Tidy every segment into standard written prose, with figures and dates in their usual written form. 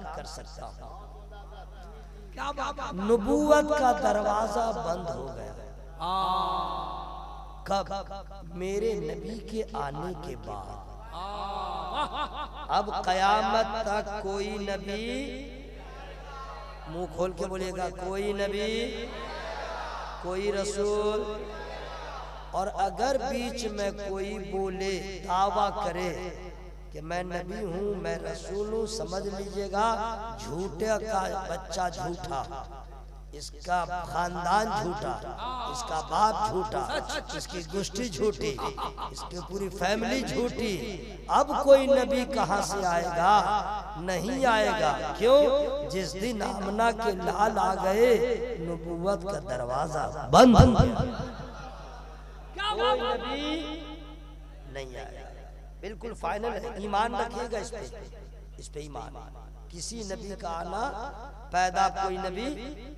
कर सकता हूँ। नबूवत का दरवाजा बंद हो गया। कब? मेरे नबी के आने के बाद। अब कयामत तक कोई नबी, मुंह खोल के बोलेगा, कोई नबी, कोई रसूल, और अगर बीच में कोई बोले, दावा करे कि मैं नबी हूँ, मैं रसूल हूँ, समझ लीजिएगा झूठे का बच्चा झूठा, इसका खानदान झूठा, इसका बाप झूठा, इसकी गोष्ठी झूठी, इसकी पूरी फैमिली झूठी। अब कोई नबी कहाँ से आएगा? नहीं आएगा। क्यों? जिस दिन आमना के लाल आ गए, नबूवत का दरवाजा बंद। कोई नबी नहीं आएगा। बिल्कुल फाइनल है। ईमान रखिएगा इस पे ईमान। किसी नबी का आना पैदा कोई नबी नहीं।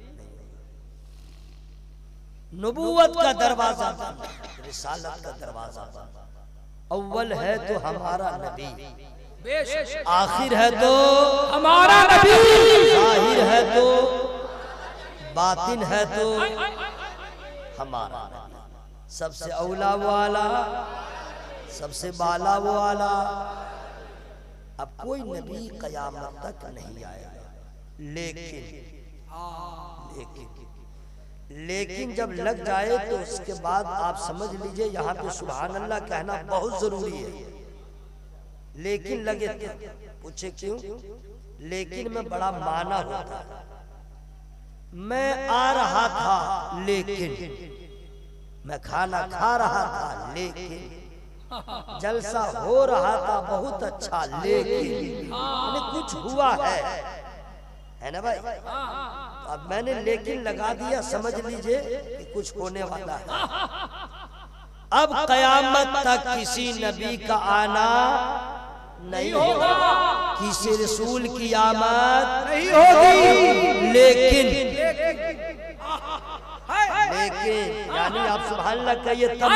नबूवत का दरवाजा बंद, रिसालत का दरवाजा बंद। अव्वल है तो हमारा नबी, आखिर है तो हमारा नबी, जाहिर है तो, बातिन है तो हमारा नबी। सबसे औला वो आला, सबसे बाला वो आला। अब कोई नबी कयामत तक नहीं आएगा। लेकिन जब लग जाए तो उसके बाद आप समझ लीजिए, यहाँ पे सुभान अल्लाह कहना बहुत जरूरी है। लेकिन लगे तो पूछे क्यों? लेकिन में बड़ा माना होता है। मैं आ रहा था लेकिन, मैं खाना खा रहा था लेकिन, जलसा हो रहा था बहुत अच्छा लेकिन, कुछ हुआ है ना भाई? अब मैंने लेकिन लगा दिया, समझ लीजिए कि कुछ होने वाला है। अब कयामत तक किसी नबी का आना नहीं होगा, किसी रसूल की आमद नहीं होगी। लेकिन यानी आप सुभान अल्लाह कहिए तब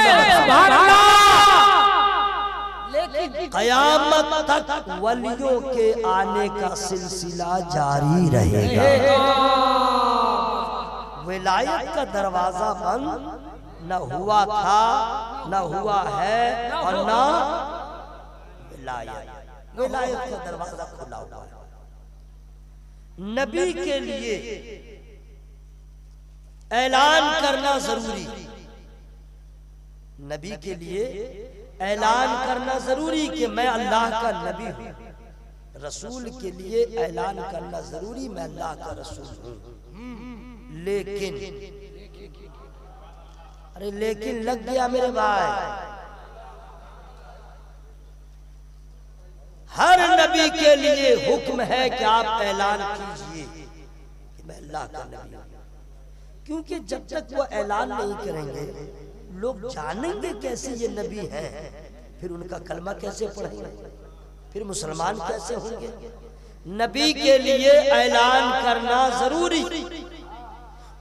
कयामत तक वलियों के आने का सिलसिला जारी रहेगा। विलायत का दरवाजा बंद न हुआ था, न हुआ है, और न विलायत का दरवाजा खुला हुआ है। नबी के लिए ऐलान करना जरूरी, नबी के लिए ऐलान करना जरूरी कि मैं अल्लाह का नबी हूं। रसूल के लिए ऐलान करना जरूरी, मैं अल्लाह का रसूल हूं। लेकिन अरे लेकिन लग गया मेरे भाई। हर नबी के लिए हुक्म है कि आप ऐलान कीजिए कि मैं अल्लाह का नबी हूं। क्योंकि जब तक वो ऐलान नहीं करेंगे, लोग जानेंगे कैसे ये नबी हैं, फिर उनका कलमा कैसे पढ़ेंगे, फिर मुसलमान कैसे होंगे। नबी के लिए ऐलान करना जरूरी,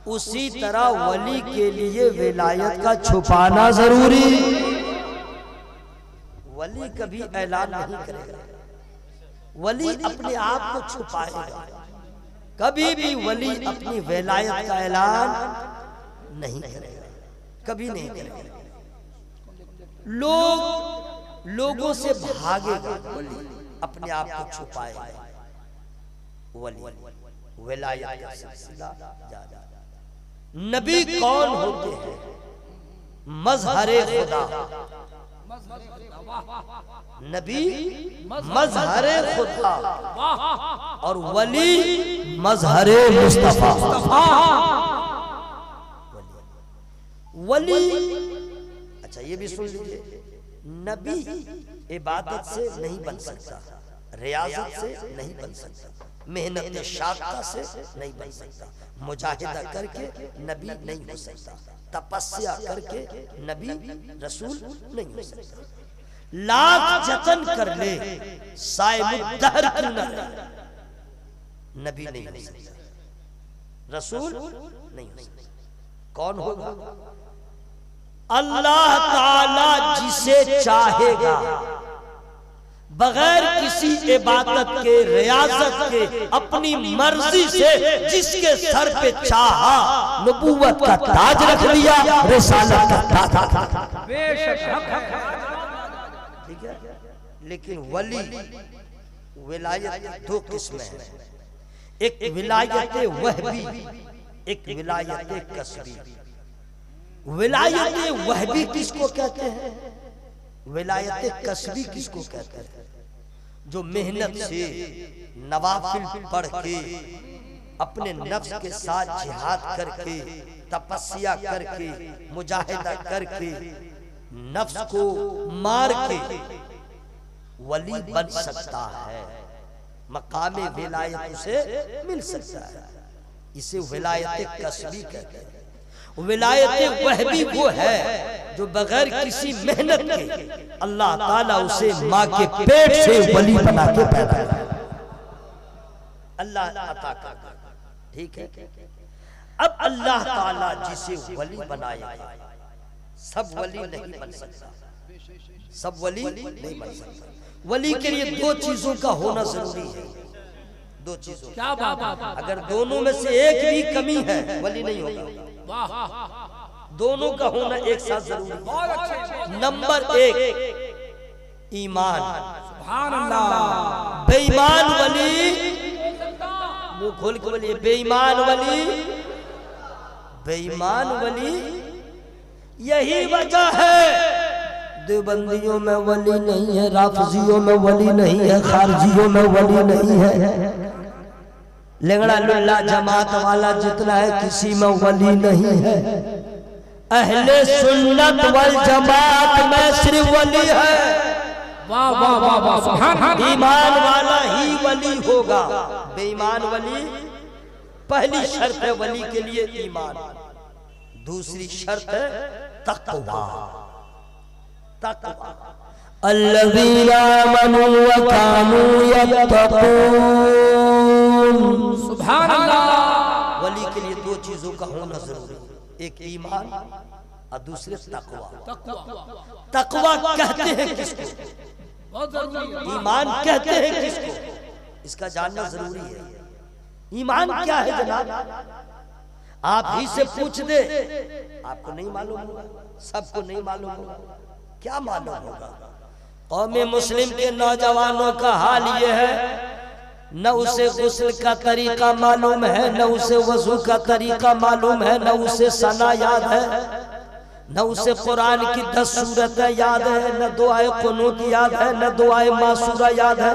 उसी तरह वली के लिए विलायत का छुपाना जरूरी। वली कभी ऐलान नहीं करेगा, वली अपने आप को छुपाएगा। कभी भी वली अपनी विलायत का ऐलान नहीं करेगा, कभी नहीं करेगा। लोगों से भागेगा वली, अपने आप को छुपाएगा। वली विलायत का सिलसिला ज्यादा। नबी कौन होते हैं? मजहरे खुदा। नबी मजहरे खुदा और वली मजहरे मुस्तफा। वली, अच्छा ये भी सुन लीजिए, नबी इबादत से नहीं बन सकता, रियाजत से नहीं बन सकता, मेहनत शाक़ा से नहीं बन सकता, मुजाहिदा करके नबी नहीं हो सकता, तपस्या करके नबी रसूल नहीं हो सकता। लाख जतन कर ले साइमुद्दहर क्यों न रहे, नबी नहीं हो सकता, रसूल नहीं हो सकता। कौन होगा? अल्लाह ताला जिसे चाहेगा, बगैर किसी इबादत के, रियाजत के, अपनी मर्जी से जिसके सर पे चाहा नबूवत का ताज रख दिया, रिसालत का ताज। ठीक है, लेकिन वली विलायत दो किस्में हैं, एक विलायत वहबी, एक विलायत कसबी। विलायत वहबी किसको कहते हैं, विलायत कसबी किसको कहते हैं? जो मेहनत से नवाफिल पढ़ के, अपने नफ्स के साथ जिहाद करके, तपस्या करके, मुजाहिदा करके, नफ्स को मार के वली बन सकता है, मकामे विलायत उसे मिल सकता है। इसे विलायत कसबी कहते हैं। विलायत वहबी वो है जो बगैर किसी मेहनत के अल्लाह ताला उसे माँ के पेट से वली बना के पैदा किया, अल्लाह अता करता। ठीक है, अब अल्लाह ताला जिसे वली बनाएगा, सब वली नहीं बन सकता, सब वली नहीं बन सकता। वली के लिए दो चीजों का होना जरूरी है, दो चीजों। क्या बात, अगर दोनों में से एक भी कमी है वली नहीं होगा। दोनों का होना एक साथ जरूरी है। नंबर एक ईमान, सुभान अल्लाह। बेईमान वली, मुंह खोल के बोलिए, बेईमान वली, बेईमान वली। यही वजह है देवबंदियों में वली नहीं है, राफजियों में वली नहीं है, खारजियों में वली नहीं है, लेंगड़ा लुल्ला जमात वाला जितना है किसी में वली नहीं है। अहले सुन्नत वल जमात में सिर्फ वली है। वाह वाह वाह वाह, ईमान वाला ही वली होगा, बेईमान वली। पहली शर्त है वली के लिए ईमान, दूसरी शर्त है तक़वा। तक़वा अल्लज़ीना आमनू व कानू यत्तक़ून, सुभान अल्लाह। वली के लिए दो चीजों का होना जरूरी है, एक ईमान और दूसरे तक़वा। तक़वा कहते हैं किसको, ईमान कहते हैं किसको, इसका जानना जरूरी है। ईमान क्या है जनाब, आप ही से पूछ दे, आपको नहीं मालूम होगा, सबको नहीं मालूम होगा। क्या मालूम होगा? कौमे मुस्लिम के नौजवानों का हाल ये है, न उसे गुस्ल का तरीका मालूम है, न उसे वजू का तरीका मालूम है, न उसे सना याद है, न उसे कुरान की 10 सूरतें याद है, न दुआए कुनूत याद है, न दुआए मासूरा याद है,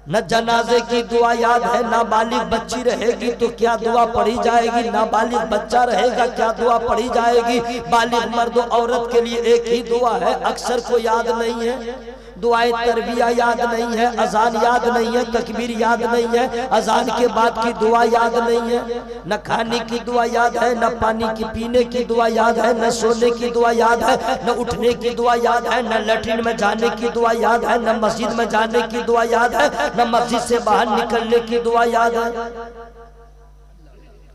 न जनाजे की दुआ याद है। नाबालिग बच्ची रहेगी तो क्या दुआ पढ़ी जाएगी, नाबालिग बच्चा रहेगा क्या दुआ पढ़ी जाएगी। बालिग मर्द औरत के लिए एक ही दुआ है, अक्सर को याद नहीं है। दुआए तरबिया याद नहीं है, अजान याद नहीं है, तकबीर याद नहीं है, अजान के बाद की दुआ याद नहीं है, न खाने की दुआ याद है, न पानी की पीने की दुआ याद है, न सोने की दुआ याद है, न उठने की दुआ याद है, न लैट्रिन में जाने की दुआ याद है, न मस्जिद में जाने की दुआ याद है, न मस्जिद से बाहर निकलने की दुआ याद है।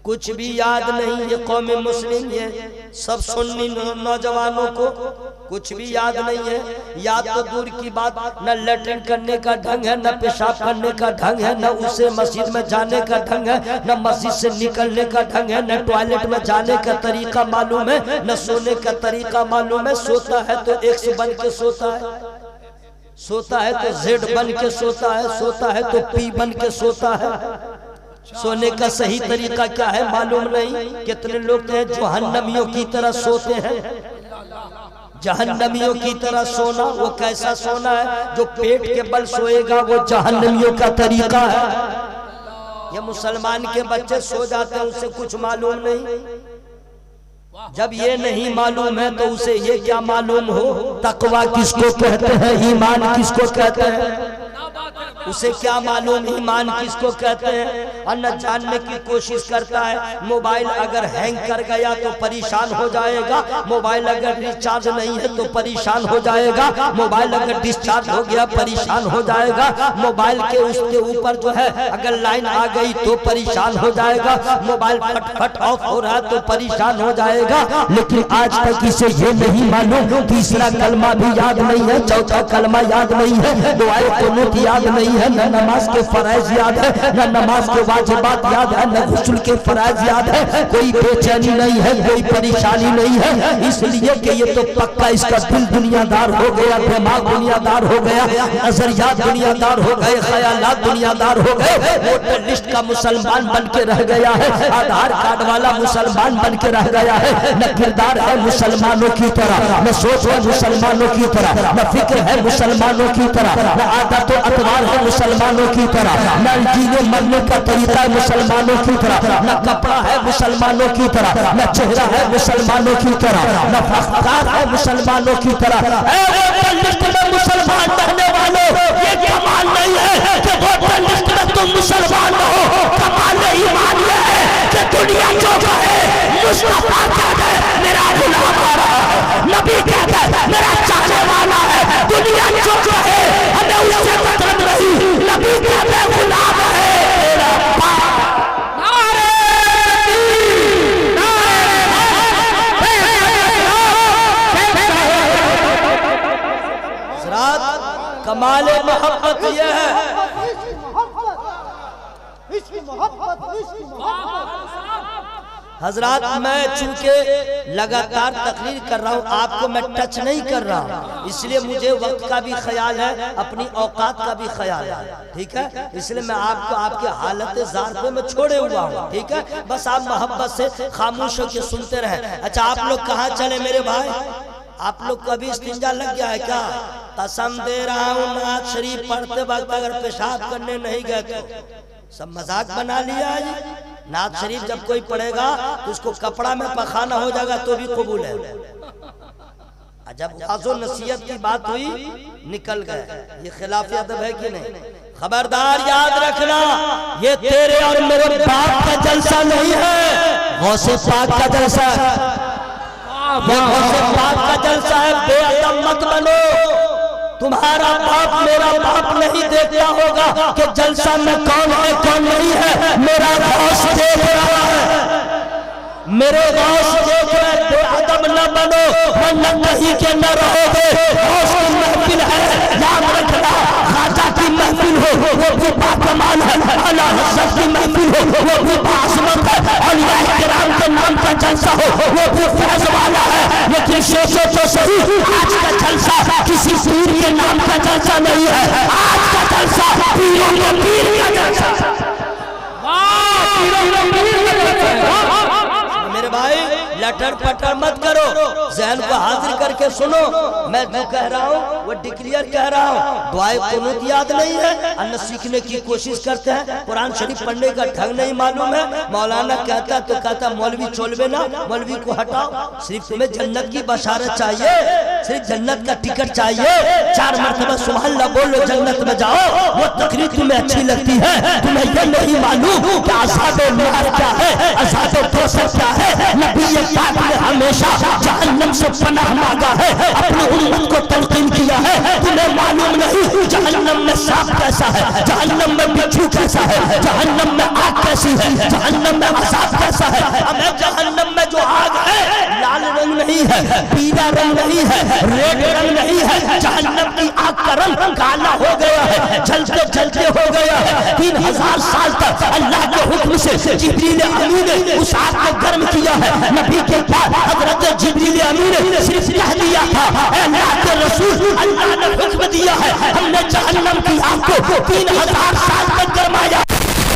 कुछ भी याद नहीं। ये कौमे मुस्लिम, ये सब सुन्नी नौजवानों को कुछ भी याद नहीं है। याद तो दूर की बात, न लैट्रिन करने का ढंग है, न पेशाब करने का ढंग है, न उसे मस्जिद में जाने का ढंग है, न मस्जिद से निकलने का ढंग है, न टॉयलेट में जाने का तरीका मालूम है, न सोने का तरीका मालूम है। सोता है तो एक्स बन के सोता है, सोता है तो जेड बन के सोता है, सोता है तो पी बन के सोता है। सोने का सही तरीका क्या है मालूम नहीं। कितने लोग हैं जहन्नमियों की तरह सोते हैं। जहन्नमियों की तरह सोना, वो कैसा सोना है? जो पेट के बल सोएगा वो जहन्नमियों का तरीका है। ये मुसलमान के बच्चे सो जाते हैं, उसे कुछ मालूम नहीं। जब ये नहीं मालूम है तो उसे ये क्या मालूम हो तकवा किसको कहते हैं, ईमान किसको कहते हैं। उसे क्या मालूम ईमान किसको कहते हैं, और न जानने की कोशिश करता है। मोबाइल अगर हैंग कर गया तो परेशान हो जाएगा, मोबाइल अगर रिचार्ज नहीं है तो परेशान हो जाएगा, मोबाइल अगर डिस्चार्ज हो गया परेशान हो जाएगा, मोबाइल के उसके ऊपर जो है अगर लाइन आ गई तो परेशान हो जाएगा, मोबाइल फट ऑफ हो रहा है तो परेशान हो जाएगा। लेकिन आज तक इसे ये नहीं मालूम, तीसरा कलमा भी याद नहीं है, चौथा कलमा याद नहीं है, दुआए कुनूत याद नहीं है, न नमाज के फराइज याद है, न नमाज के वाजिबात याद है, न गुस्ल के फराइज याद है। कोई बेचैनी नहीं है, कोई परेशानी नहीं है, इसलिए कि ये तो पक्का इसका दिल दुनियादार हो गया, दिमाग दुनियादार हो गया, नजरियात दुनियादार हो गए, ख्यालात दुनियादार हो गए। वोटर लिस्ट का मुसलमान बन के रह गया है, आधार कार्ड वाला मुसलमान बन के रह गया है। न किरदार है मुसलमानों की तरह, न सोच है मुसलमानों की तरह, न फिक्र है मुसलमानों की तरह, न आदत और अतवार है मुसलमानों की तरह, न जीने मरने का तरीका है मुसलमानों की तरह, न कपड़ा है मुसलमानों की तरह, न चेहरा है मुसलमानों की तरह, न अफ्तार है मुसलमानों की तरह। वोटर लिस्ट में मुसलमान रहने वालों, ये कमाल नहीं है कि वोटर लिस्ट में तुम मुसलमान हो, कमाल ईमान ये है कि दुनिया जो कहे मुस्तफा कहता है मेरा गुलाम आ रहा है, नबी कहता है मेरा चाहने वाला है, दुनिया जो कहे हमें उससे मतलब नहीं, नबी कहता है गुलाम है मेरा बाप। कमाल मोहब्बत ये है, हजरात मैं चूंकि लगातार तकरीर कर रहा हूँ, आपको मैं टच नहीं कर रहा, इसलिए मुझे वक्त का भी ख्याल है, अपनी औकात का भी ख्याल है, ठीक है। इसलिए मैं आपको आपके हालत ज़ार पे मैं छोड़े हुआ हूँ, ठीक है। बस आप मोहब्बत से खामोश होकर सुनते रहे। अच्छा आप लोग कहाँ चले मेरे भाई, आप लोग को अभी इस्तिंजा लग गया है क्या? कसम दे रहा हूँ नात शरीफ पढ़ते वक्त अगर पेशाब करने नहीं गए तो सब मजाक बना लिया है। नात शरीफ जब कोई पढ़ेगा तो उसको कपड़ा में पखाना हो जाएगा तो भी कबूल है। जब वाज़ो नसीहत की बात हुई निकल गए, ये खिलाफ अदब है कि नहीं? खबरदार याद रखना, ये तेरे और मेरे बाप का जलसा नहीं है, गौसे पाक का जलसा है, पाक का जलसा है। बेअदब मत बनो, तुम्हारा बाप मेरा बाप नहीं देखता होगा कि जलसा में कौन है कौन नहीं है, मेरा गौस देख रहा है, मेरे गौस देख रहे। बेअदब न बनो, वरना कहीं के न रहोगे। गौस की महफिल है, याद रखना, खाजा की महफिल हो वो भी बाकमाल है, आला हज़रत की महफिल हो वो भी बाअज़मत है, औलिया किराम के नाम का जलसा हो वो भी फैज़ वाला है। लेकिन सोचो तो सही, आज का जलसा किसी पीर के नाम का जलसा नहीं है, आज का जलसा पीरों के पीर का जलसा। मेरे भाई लटर पटर मत करो, ज़हन को हाजिर करके सुनो। मैं जो कह रहा हूँ वो डिक्लेयर कह रहा हूँ। दुआए कुनूत याद नहीं है, अन्य सीखने की कोशिश करते हैं, कुरान शरीफ पढ़ने का ढंग नहीं मालूम है। मौलाना कहता तो कहता मौलवी चोलवे ना, मौलवी को हटाओ। सिर्फ तुम्हें जन्नत की बशारत चाहिए, सिर्फ जन्नत का टिकट चाहिए, 4 मरतबा सुभान अल्लाह बोलो जन्नत में जाओ, वो तकरीर तुम्हें अच्छी लगती है। तुम्हें यह नहीं मालूम कि अज़ाबे नार क्या है, अज़ाबे दोज़ख क्या है। नबी पाक ने हमेशा जहन्नम से पनाह मांगा है, अपनी उम्मत को तलकीन किया है। तुम्हें मालूम नहीं जहन्नम में सांप कैसा है, जहन्नम में बिच्छू कैसा है, जहन्नम में आग कैसी है, जहन्नम में अज़ाब कैसा है। हमें जहन्नम में जो आग है लाल रंग नहीं है, पीला रंग नहीं है, रेड रंग नहीं है, जहन्नम की आग का रंग काला हो गया है, जलते जलते हो गया है। 3000 साल तक अल्लाह के हुक्म से जिब्रील अमीन ने उस आग को गर्म किया है। नबी के बाद हजरत जिब्रील अमीन ने सिर्फ कह दिया था अल्लाह के रसूल, अल्लाह ने हुक्म दिया है, हमने जहन्नम की आग को 3000 साल तक गरमाया।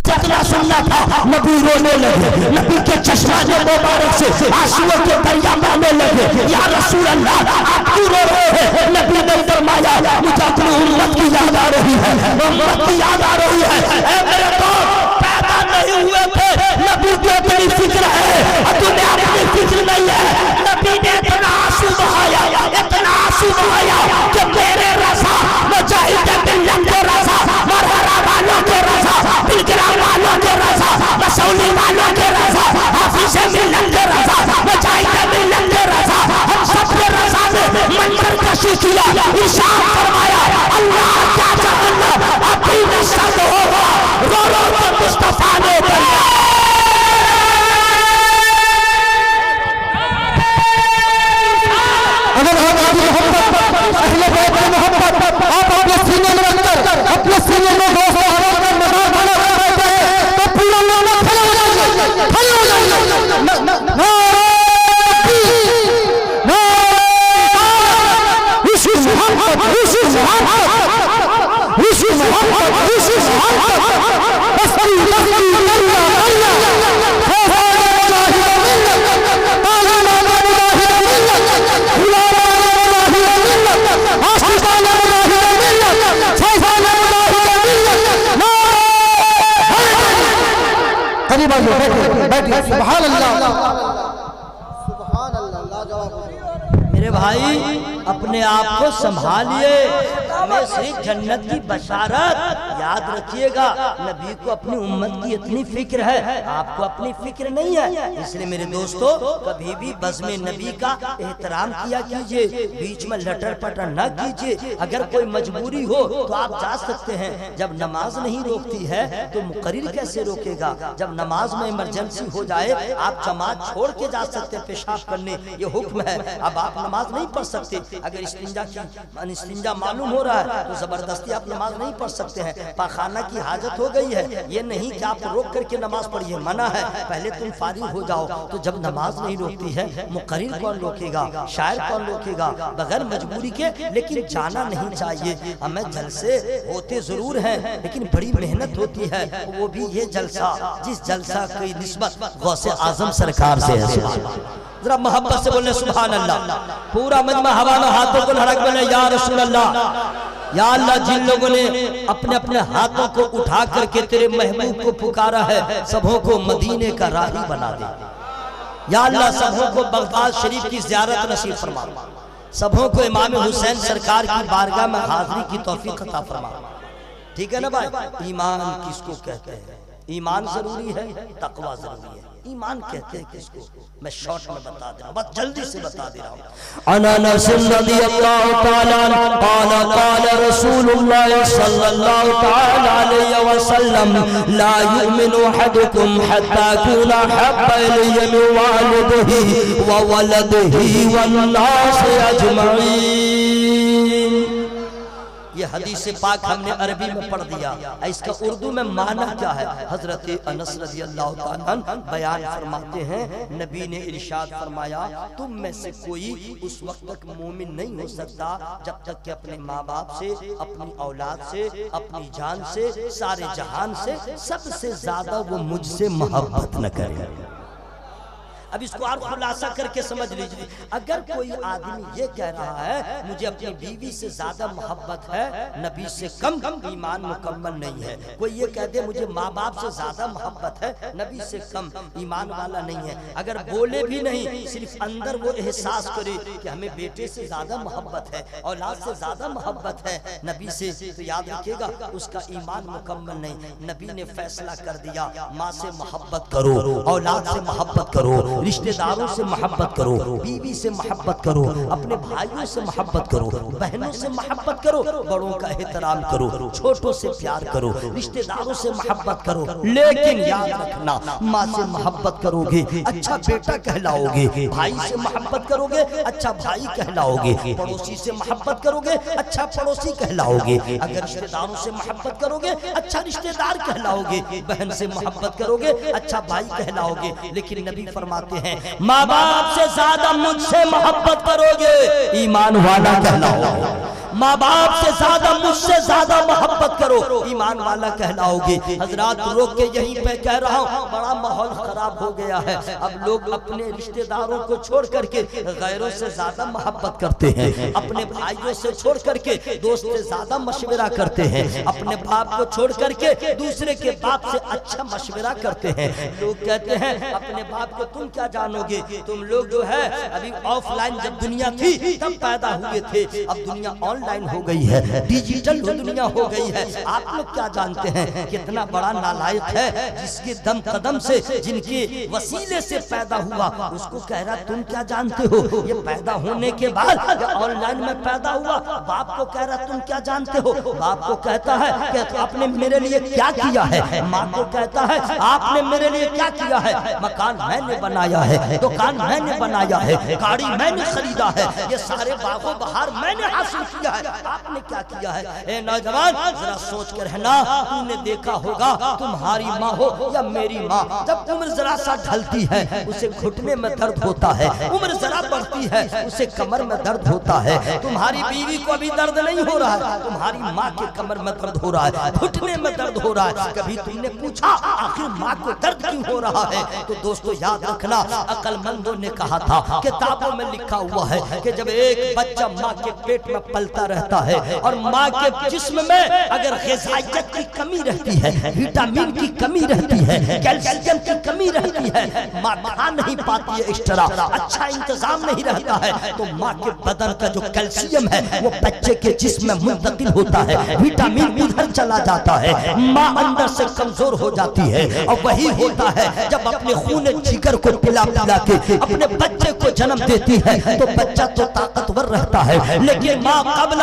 जितना सुनना था नबी रोने लगे, नबी के चश्मा मुबारक से आंसुओं के दरिया बहने लगे। या रसूल अल्लाह आप क्यों रो रहे हैं? नबी ने फरमाया मुझे अपनी उम्मत की याद आ रही है, उम्मत की याद आ रही है। ऐ मेरे दोस्त पैदा नहीं हुए थे, नबी को अपनी फिक्र है और तुम्हें अपनी फिक्र नहीं है। नबी ने इतना आंसू बहाया, इतना आंसू बहाया कि मेरे रसा मुजाहिद बिल्लाह के रसा मरहर ये सीने में दोस्तों हवा का मजाक बना करते हैं तो पूरा लोग खड़े हो जाएंगे, खड़े हो जाएंगे। बैठिए, सुभान अल्लाह, सुभान अल्लाह, लाजवाब। मेरे भाई अपने आप को संभालिए, हमें सिर्फ जन्नत की बशारत याद रखिएगा। नबी को अपनी उम्मत की इतनी फिक्र है, आपको अपनी फिक्र नहीं है। इसलिए मेरे दोस्तों कभी भी बज़्म नबी का एहतराम किया कीजिए, बीच में लटर पटर न कीजिए। अगर कोई मजबूरी हो तो आप जा सकते हैं, जब नमाज नहीं रोकती है तो मुकर्रिर कैसे रोकेगा। जब नमाज में इमरजेंसी हो जाए आप जमात छोड़ के जा सकते हैं पेशाब करने, ये हुक्म है। अब आप नमाज नहीं पढ़ सकते, अगर इस्तिंजा मालूम हो रहा है तो जबरदस्ती आप नमाज नहीं पढ़ सकते हैं। पाखाना की हाजत हो गई है, ये नहीं कि आप रोक करके नमाज पढ़िए, मना है। पहले तुम फारिग हो जाओ। तो जब नमाज नहीं रोकती है मुकर्रिर कौन रोकेगा, शायर कौन रोकेगा बगैर मजबूरी के। लेकिन जाना नहीं चाहिए। हमें जलसे होते जरूर हैं लेकिन बड़ी मेहनत होती है, वो भी ये जलसा जिस जलसा की निस्बत गौसे आजम सरकार से है। जरा मोहब्बत से बोले सुभान अल्लाह। पूरा मजमा हवालो हाथों को लड़क बोले या रसूल अल्लाह। या अल्लाह, जिन लोगों ने अपने अपने हाथों को उठा करके तेरे महबूब को पुकारा है, सबों को मदीने का राही बना दे। या अल्लाह, सबों को बगदाद शरीफ की ज़ियारत नसीब फरमा, सबों को इमाम हुसैन सरकार की बारगाह में हाजिरी की तौफीक अता फरमा। ठीक है ना भाई। ईमान किसको कहते हैं? ईमान जरूरी है, तकवा जरूरी है। ईमान कहते हैं किसको, मैं शॉर्ट में बता दे रहा हूँ, बहुत जल्दी से बता दे रहा हूँ। अनस रज़ियल्लाहु ताला क़ाला क़ाला रसूलुल्लाह सल्लल्लाहु ताला अलैहि वसल्लम ला युमिनु अहदुकुम हत्ता कुना हब्बा इलैहि मिन वालिदिही व वलदिही वन नास अजमईन। ये हदीस पाक हमने अरबी में पढ़ दिया, इसका उर्दू में माना क्या है? हजरत अनस रज़ियल्लाहु ताला बयान फरमाते हैं, नबी ने इरशाद फरमाया, तुम में से कोई उस वक्त तक मोमिन नहीं हो सकता जब तक कि अपने माँ बाप से, अपनी औलाद से, अपनी जान से, सारे जहान से सबसे ज्यादा वो मुझसे मोहब्बत न करे। अब इसको और खुलासा करके समझ लीजिए। अगर कोई आदमी ये कह रहा है मुझे अपनी बीवी से ज्यादा मोहब्बत है, नबी से कम ईमान मुकम्मल नहीं है। कोई ये कह दे मुझे माँ बाप से ज्यादा मोहब्बत है, नबी से कम ईमान वाला नहीं है। अगर बोले भी नहीं, सिर्फ अंदर वो एहसास करे कि हमें बेटे से ज्यादा मोहब्बत है, औलाद से ज्यादा मोहब्बत है नबी से, तो याद रखिएगा उसका ईमान मुकम्मल नहीं। नबी ने फैसला कर दिया, माँ से मोहब्बत करो, औलाद से मोहब्बत करो, रिश्तेदारों से मोहब्बत करो, बीवी से मोहब्बत करो, अपने भाइयों से मोहब्बत करो, बहनों से मोहब्बत करो, बड़ों का एहतराम करो, छोटों से प्यार करो, रिश्तेदारों से मोहब्बत करो। लेकिन याद रखना, माँ से मोहब्बत करोगे अच्छा बेटा कहलाओगे, भाई से मोहब्बत करोगे अच्छा भाई कहलाओगे, पड़ोसी से मोहब्बत करोगे अच्छा पड़ोसी कहलाओगे, अगर रिश्तेदारों से मोहब्बत करोगे अच्छा रिश्तेदार कहलाओगे, बहन से मोहब्बत करोगे अच्छा भाई कहलाओगे। लेकिन नबी फरमाते हैं माँ बाप से ज्यादा मुझसे मोहब्बत करोगे ईमान वाला कहलाओगे, माँ बाप से ज्यादा मुझसे ज्यादा मोहब्बत करो ईमान वाला कहलाओगे। हजरात रोक के यहीं पे कह रहा हूँ, बड़ा माहौल खराब हो गया है। अब लोग अपने रिश्तेदारों को छोड़ करके गैरों से ज्यादा मोहब्बत करते हैं, अपने भाइयों से छोड़ करके दोस्त से ज्यादा मशवरा करते हैं, अपने बाप को छोड़ करके दूसरे के बाप से अच्छा मशवरा करते हैं। लोग कहते हैं अपने बाप को तुम क्या जानोगे, तुम लोग जो है अभी ऑफलाइन जब दुनिया थी तब पैदा हुए थे, अब दुनिया ऑनलाइन हो गई है, डिजिटल दुनिया हो गई है। आप लोग क्या जानते हैं कितना बड़ा नालायक है जिसके दम कदम से, जिनके वसीले से पैदा हुआ, उसको कह रहा तुम क्या जानते हो। ये पैदा होने के बाद ऑनलाइन में पैदा हुआ, बाप को कह रहा तुम क्या जानते हो। बाप को कहता है कि आपने मेरे लिए क्या किया है, माँ को कहता है आपने मेरे लिए क्या किया है। मकान मैंने बनाया है, दुकान मैंने बनाया है, गाड़ी मैंने खरीदा है, ये सारे बागों बहार मैंने हासिल किया किया है, आपने क्या किया है। ए नौजवान जरा सोच के रहना, तूने देखा होगा तुम्हारी माँ हो या मेरी माँ, जब उम्र जरा सा ढलती है उसे घुटने में दर्द होता है, उम्र जरा बढ़ती है उसे कमर में दर्द होता है। तुम्हारी बीवी को अभी दर्द नहीं हो रहा है, तुम्हारी माँ के कमर में दर्द हो रहा है, घुटने में दर्द हो रहा है। कभी तुमने पूछा आखिर माँ को दर्द क्यों हो रहा है। तो दोस्तों याद रखना, अक्लमंदों ने कहा था, किताबों में लिखा हुआ है कि जब एक बच्चा माँ के पेट में पलता रहता है और माँ के जिस्म में अगर ग़िज़ाइयत की कमी रहती है, विटामिन की कमी रहती है, कैल्शियम की कमी रहती है, माँ खा नहीं पाती है, इस तरह अच्छा इंतजाम नहीं रहता है, तो माँ के बदन का जो कैल्शियम है वो बच्चे के जिस्म में मुंतकिल होता है, विटामिन उधर चला जाता है, माँ अंदर से कमजोर हो जाती है। और वही होता है जब अपने खून जिगर को पिला पिला के अपने बच्चे को जन्म देती है तो बच्चा तो ताकतवर रहता है, लेकिन माँ कबल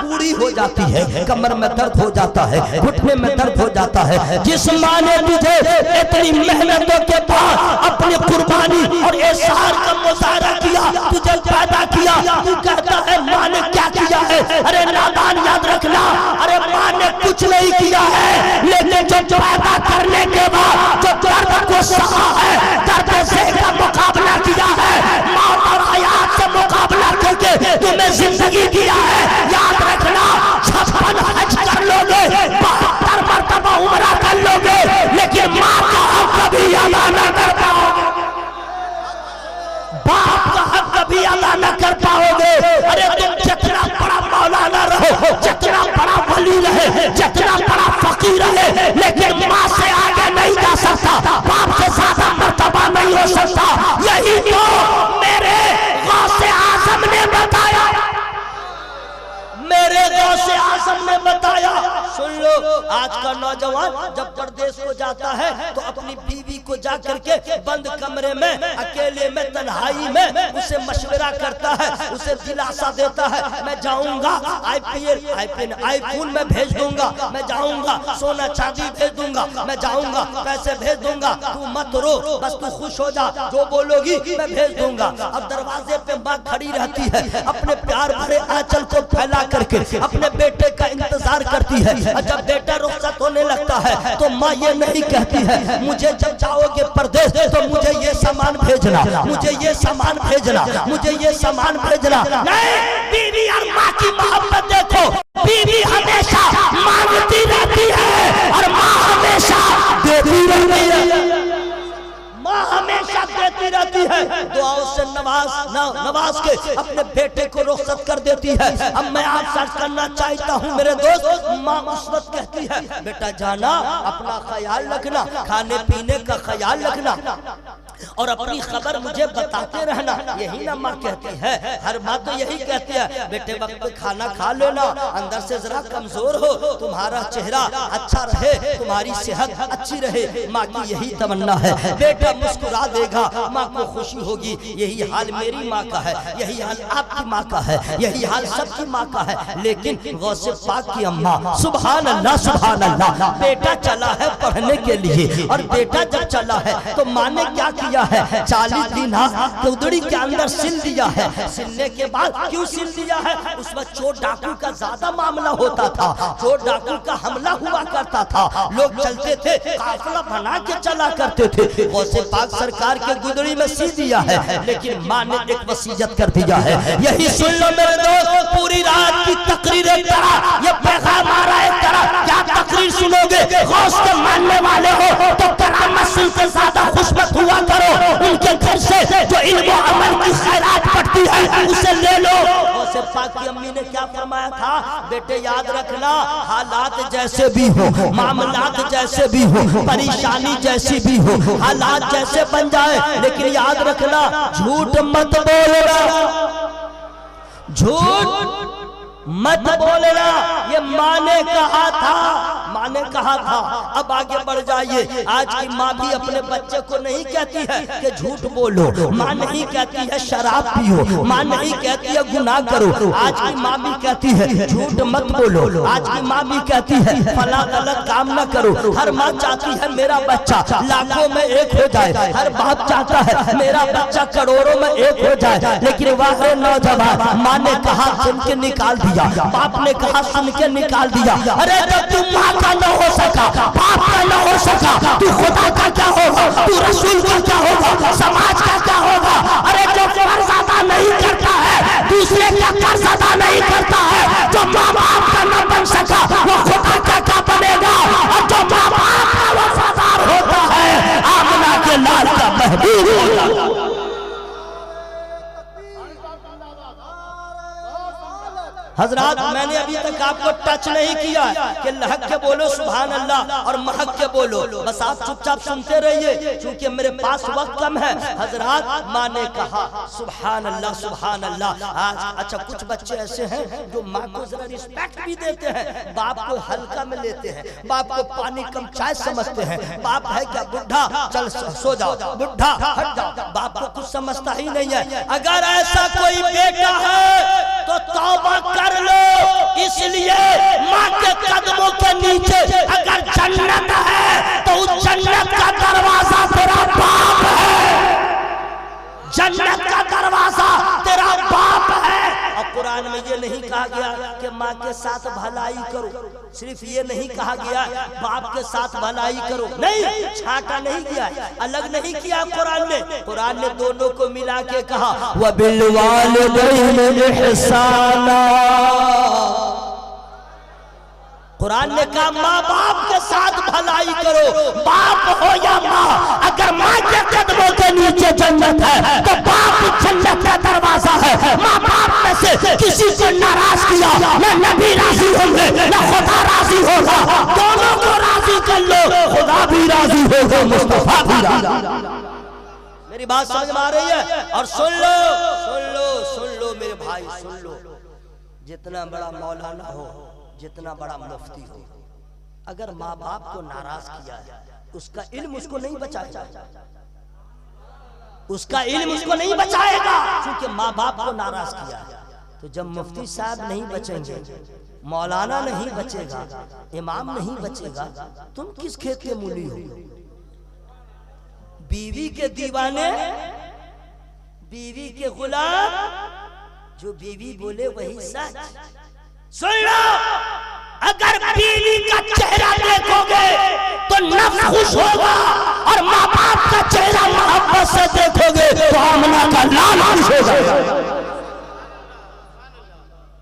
बूढ़ी हो जाती है, कमर में दर्द हो जाता है, घुटने में दर्द हो जाता है। जिस माँ ने तुझे इतनी मेहनतों के बाद अपनी कुर्बानी और एहसान का मुजाहरा किया, तुझे पैदा किया, तू कहता है माँ ने क्या किया है। अरे नादान याद रखना, अरे माँ ने कुछ नहीं किया है, लेकिन जो पैदा करने के बाद जो दर्द को सहा है, दर्द से का मुकाबला किया है, मौत और हयात से मुकाबला करके तुम्हें जिंदगी दिया है। याद रखना, 56 हज कर लोगे, 72 मरतबा उम्रा कर लोगे, लेकिन माँ का हक कभी अदा न कर पाओगे, बाप का हक कभी अदा न कर पाओगे। अरे तुम जितना बड़ा मौलाना रहो, जितना बड़ा वली रहे, जितना बड़ा फकीर रहे, लेकिन माँ से आगे नहीं जा सकता, बाप से ज्यादा मर्तबा नहीं हो सकता। यही तो मेरे गौसे आज़म ने बताया, मेरे गौसे आज़म ने बताया। सुन लो, आज का नौजवान जब परदेश को जाता है तो अपनी बीवी को जा करके बंद कमरे में अकेले में तन्हाई में उसे मशवरा करता है, उसे दिलासा देता है, मैं जाऊंगा आईफोन में भेज दूंगा, मैं जाऊंगा सोना चांदी भेज दूंगा, मैं जाऊंगा पैसे भेज दूंगा, तू मत रो, बस तू खुश हो जा, जो बोलोगी मैं भेज दूंगा। अब दरवाजे पे माँ खड़ी रहती है, अपने प्यार भरे आंचल को फैला करके अपने बेटे का इंतजार करती है। जब बेटा रुखसत होने लगता है तो माँ ये नहीं कहती है मुझे जब जाओगे परदेश तो मुझे ये सामान भेजना, मुझे ये सामान भेजना, मुझे ये सामान भेजना। नहीं, बीवी और माँ की मोहब्बत देखो, बीवी हमेशा मांगती रहती है और माँ हमेशा देती रहती है, माँ हमेशा देती रहती है, दुआओं से नवाज के अपने बेटे को रुखसत कर देती है। अब मैं आपसे अर्ज करना चाहता हूँ मेरे दोस्त, माँ उस वक्त कहती है बेटा जाना, अपना ख्याल रखना, खाने पीने का ख्याल रखना और अपनी खबर मुझे बताते रहना। यही ना माँ कहती है, हर माँ तो यही कहती है बेटे वक्त पे खाना खा लेना, अंदर से जरा कमजोर हो, तुम्हारा चेहरा अच्छा रहे, तुम्हारी सेहत अच्छी रहे, माँ की यही तमन्ना है। बेटा मुस्कुरा देगा, माँ को खुशी होगी। यही हाल मेरी माँ का है, यही हाल आपकी माँ का है, यही हाल सबकी माँ का है। लेकिन गौसे पाक की अम्मा, सुभान अल्लाह सुभान अल्लाह, बेटा चला है पढ़ने के लिए और बेटा जब चला है तो माँ ने क्या किया है, 40 दिन उदड़ी के अंदर सिल दिया है। सिलने के बाद क्यों सिल दिया है, उस वक्त चोर डाकू का ज्यादा मामला होता था, चोर डाकू का हमला हुआ करता था, लोग चलते थे, काफिला बना के चला करते थे। गौसे पाक सरकार के गुदड़ी में सी दिया है, लेकिन माँ ने एक वसीयत कर दिया है। यही सुन लो मेरे दोस्त, पूरी रात की तकरीर एक तरह, ये पैगाम आ रहा है एक तरह, क्या तकरीर सुनोगे, गौस के मानने वाले हो तो करामत सुनकर ज्यादा खुशबत हुआ करो, उनके घर से जो इल्म और अमल की खैरात पड़ती है उसे ले लो। गौसे पाक की अम्मी ने क्या फरमाया था, बेटे याद रखना, हालात जैसे भी हो, मामलात जैसे भी हो, परेशानी जैसी भी हो, हालात जैसे बन जाए, लेकिन याद रखना झूठ मत बोलना, झूठ मत बोलना। ये माँ ने कहा था, माँ ने कहा था। अब आगे बढ़ जाइए, आज की माँ भी अपने बच्चे को नहीं कहती है कि झूठ बोलो, माँ नहीं कहती है शराब पियो, माँ नहीं कहती है गुनाह करो, आज की माँ भी कहती है झूठ मत बोलो, आज की माँ भी कहती है फला गलत काम न करो। हर माँ चाहती है मेरा बच्चा लाखों में एक हो जाए, हर बाप चाहता है मेरा बच्चा करोड़ों में एक हो जाए, लेकिन वह नौजवान माँ ने कहा सुन के निकाल दिया, बाप ने कहा सुन के निकाल दिया। अरे जब तू माँ का न हो सका, बाप का न हो सका, तू खुदा का क्या होगा, तू रसूल का क्या होगा, समाज का क्या होगा। अरे जो कर्ज अदा नहीं करता है, दूसरे का कर्ज अदा नहीं करता है, जो माँ बाप का न बन सका वो खुदा का क्या बनेगा। और जो माँ बाप का वफादार होता है आमना के लाल का महबूब होगा। हजरात मैंने अभी तक आपको टच नहीं किया कि लहक के बोलो सुभान अल्लाह और महक के बोलो, बस आप चुपचाप सुनते रहिए क्योंकि मेरे पास वक्त कम है। हजरात माँ ने कहा सुभान अल्लाह सुभान अल्लाह। आज अच्छा कुछ बच्चे ऐसे हैं जो माँ को जरा रिस्पेक्ट भी देते हैं, बाप को हल्का में लेते हैं, बाप को पानी कम चाय समझते हैं, बाप है क्या बुढ़ा चल सो जाओ, बुढ़ा हट जाओ, बाप को कुछ समझता ही नहीं है। अगर ऐसा कोई बेटा है तो तौबा कर लो, इसलिए माँ के कदमों के नीचे अगर जन्नत है तो उस जन्नत का दरवाजा तेरा बाप है, जन्नत का दरवाजा तेरा बाप है। और कुरान में ये नहीं कहा गया कि माँ के साथ भलाई करो, सिर्फ ये नहीं कहा गया बाप के साथ भलाई करो, नहीं छाटा नहीं किया, अलग नहीं किया कुरान ने दोनों को मिला के कहा व बिल वालिदैन इहसाना। कुरान ने कहा माँ बाप के साथ भलाई करो, बाप हो या माँ, अगर माँ के कदमों के नीचे जन्नत है तो बाप जन्नत का दरवाजा है। माँ बाप में से किसी को नाराज किया न नबी राजी होंगे न खुदा राजी होगा, दोनों को राजी कर लो, खुदा भी राजी होगा, मुस्तफा भी राजी। मेरी बात समझ में आ रही है? और सुन लो सुन लो सुन लो मेरे भाई सुन लो, जितना बड़ा मौलाना हो, जितना बड़ा मुफ्ती हो, अगर माँ बाप को नाराज किया है उसका इल्म उसको नहीं बचाएगा, उसका इल्म उसको नहीं बचाएगा, क्योंकि माँ बाप को नाराज किया है। तो जब मुफ्ती साहब नहीं बचेंगे, मौलाना नहीं बचेगा, इमाम नहीं बचेगा, तुम किस खेत के मूली हो? बीवी के दीवाने, बीवी के गुलाम, जो बीवी बोले वही सच। सुन लो, अगर बीवी का चेहरा देखोगे तो नफ्स खुश होगा, और माँ बाप का चेहरा मोहब्बत से देखोगे तो आमना का लाल खुश होगा।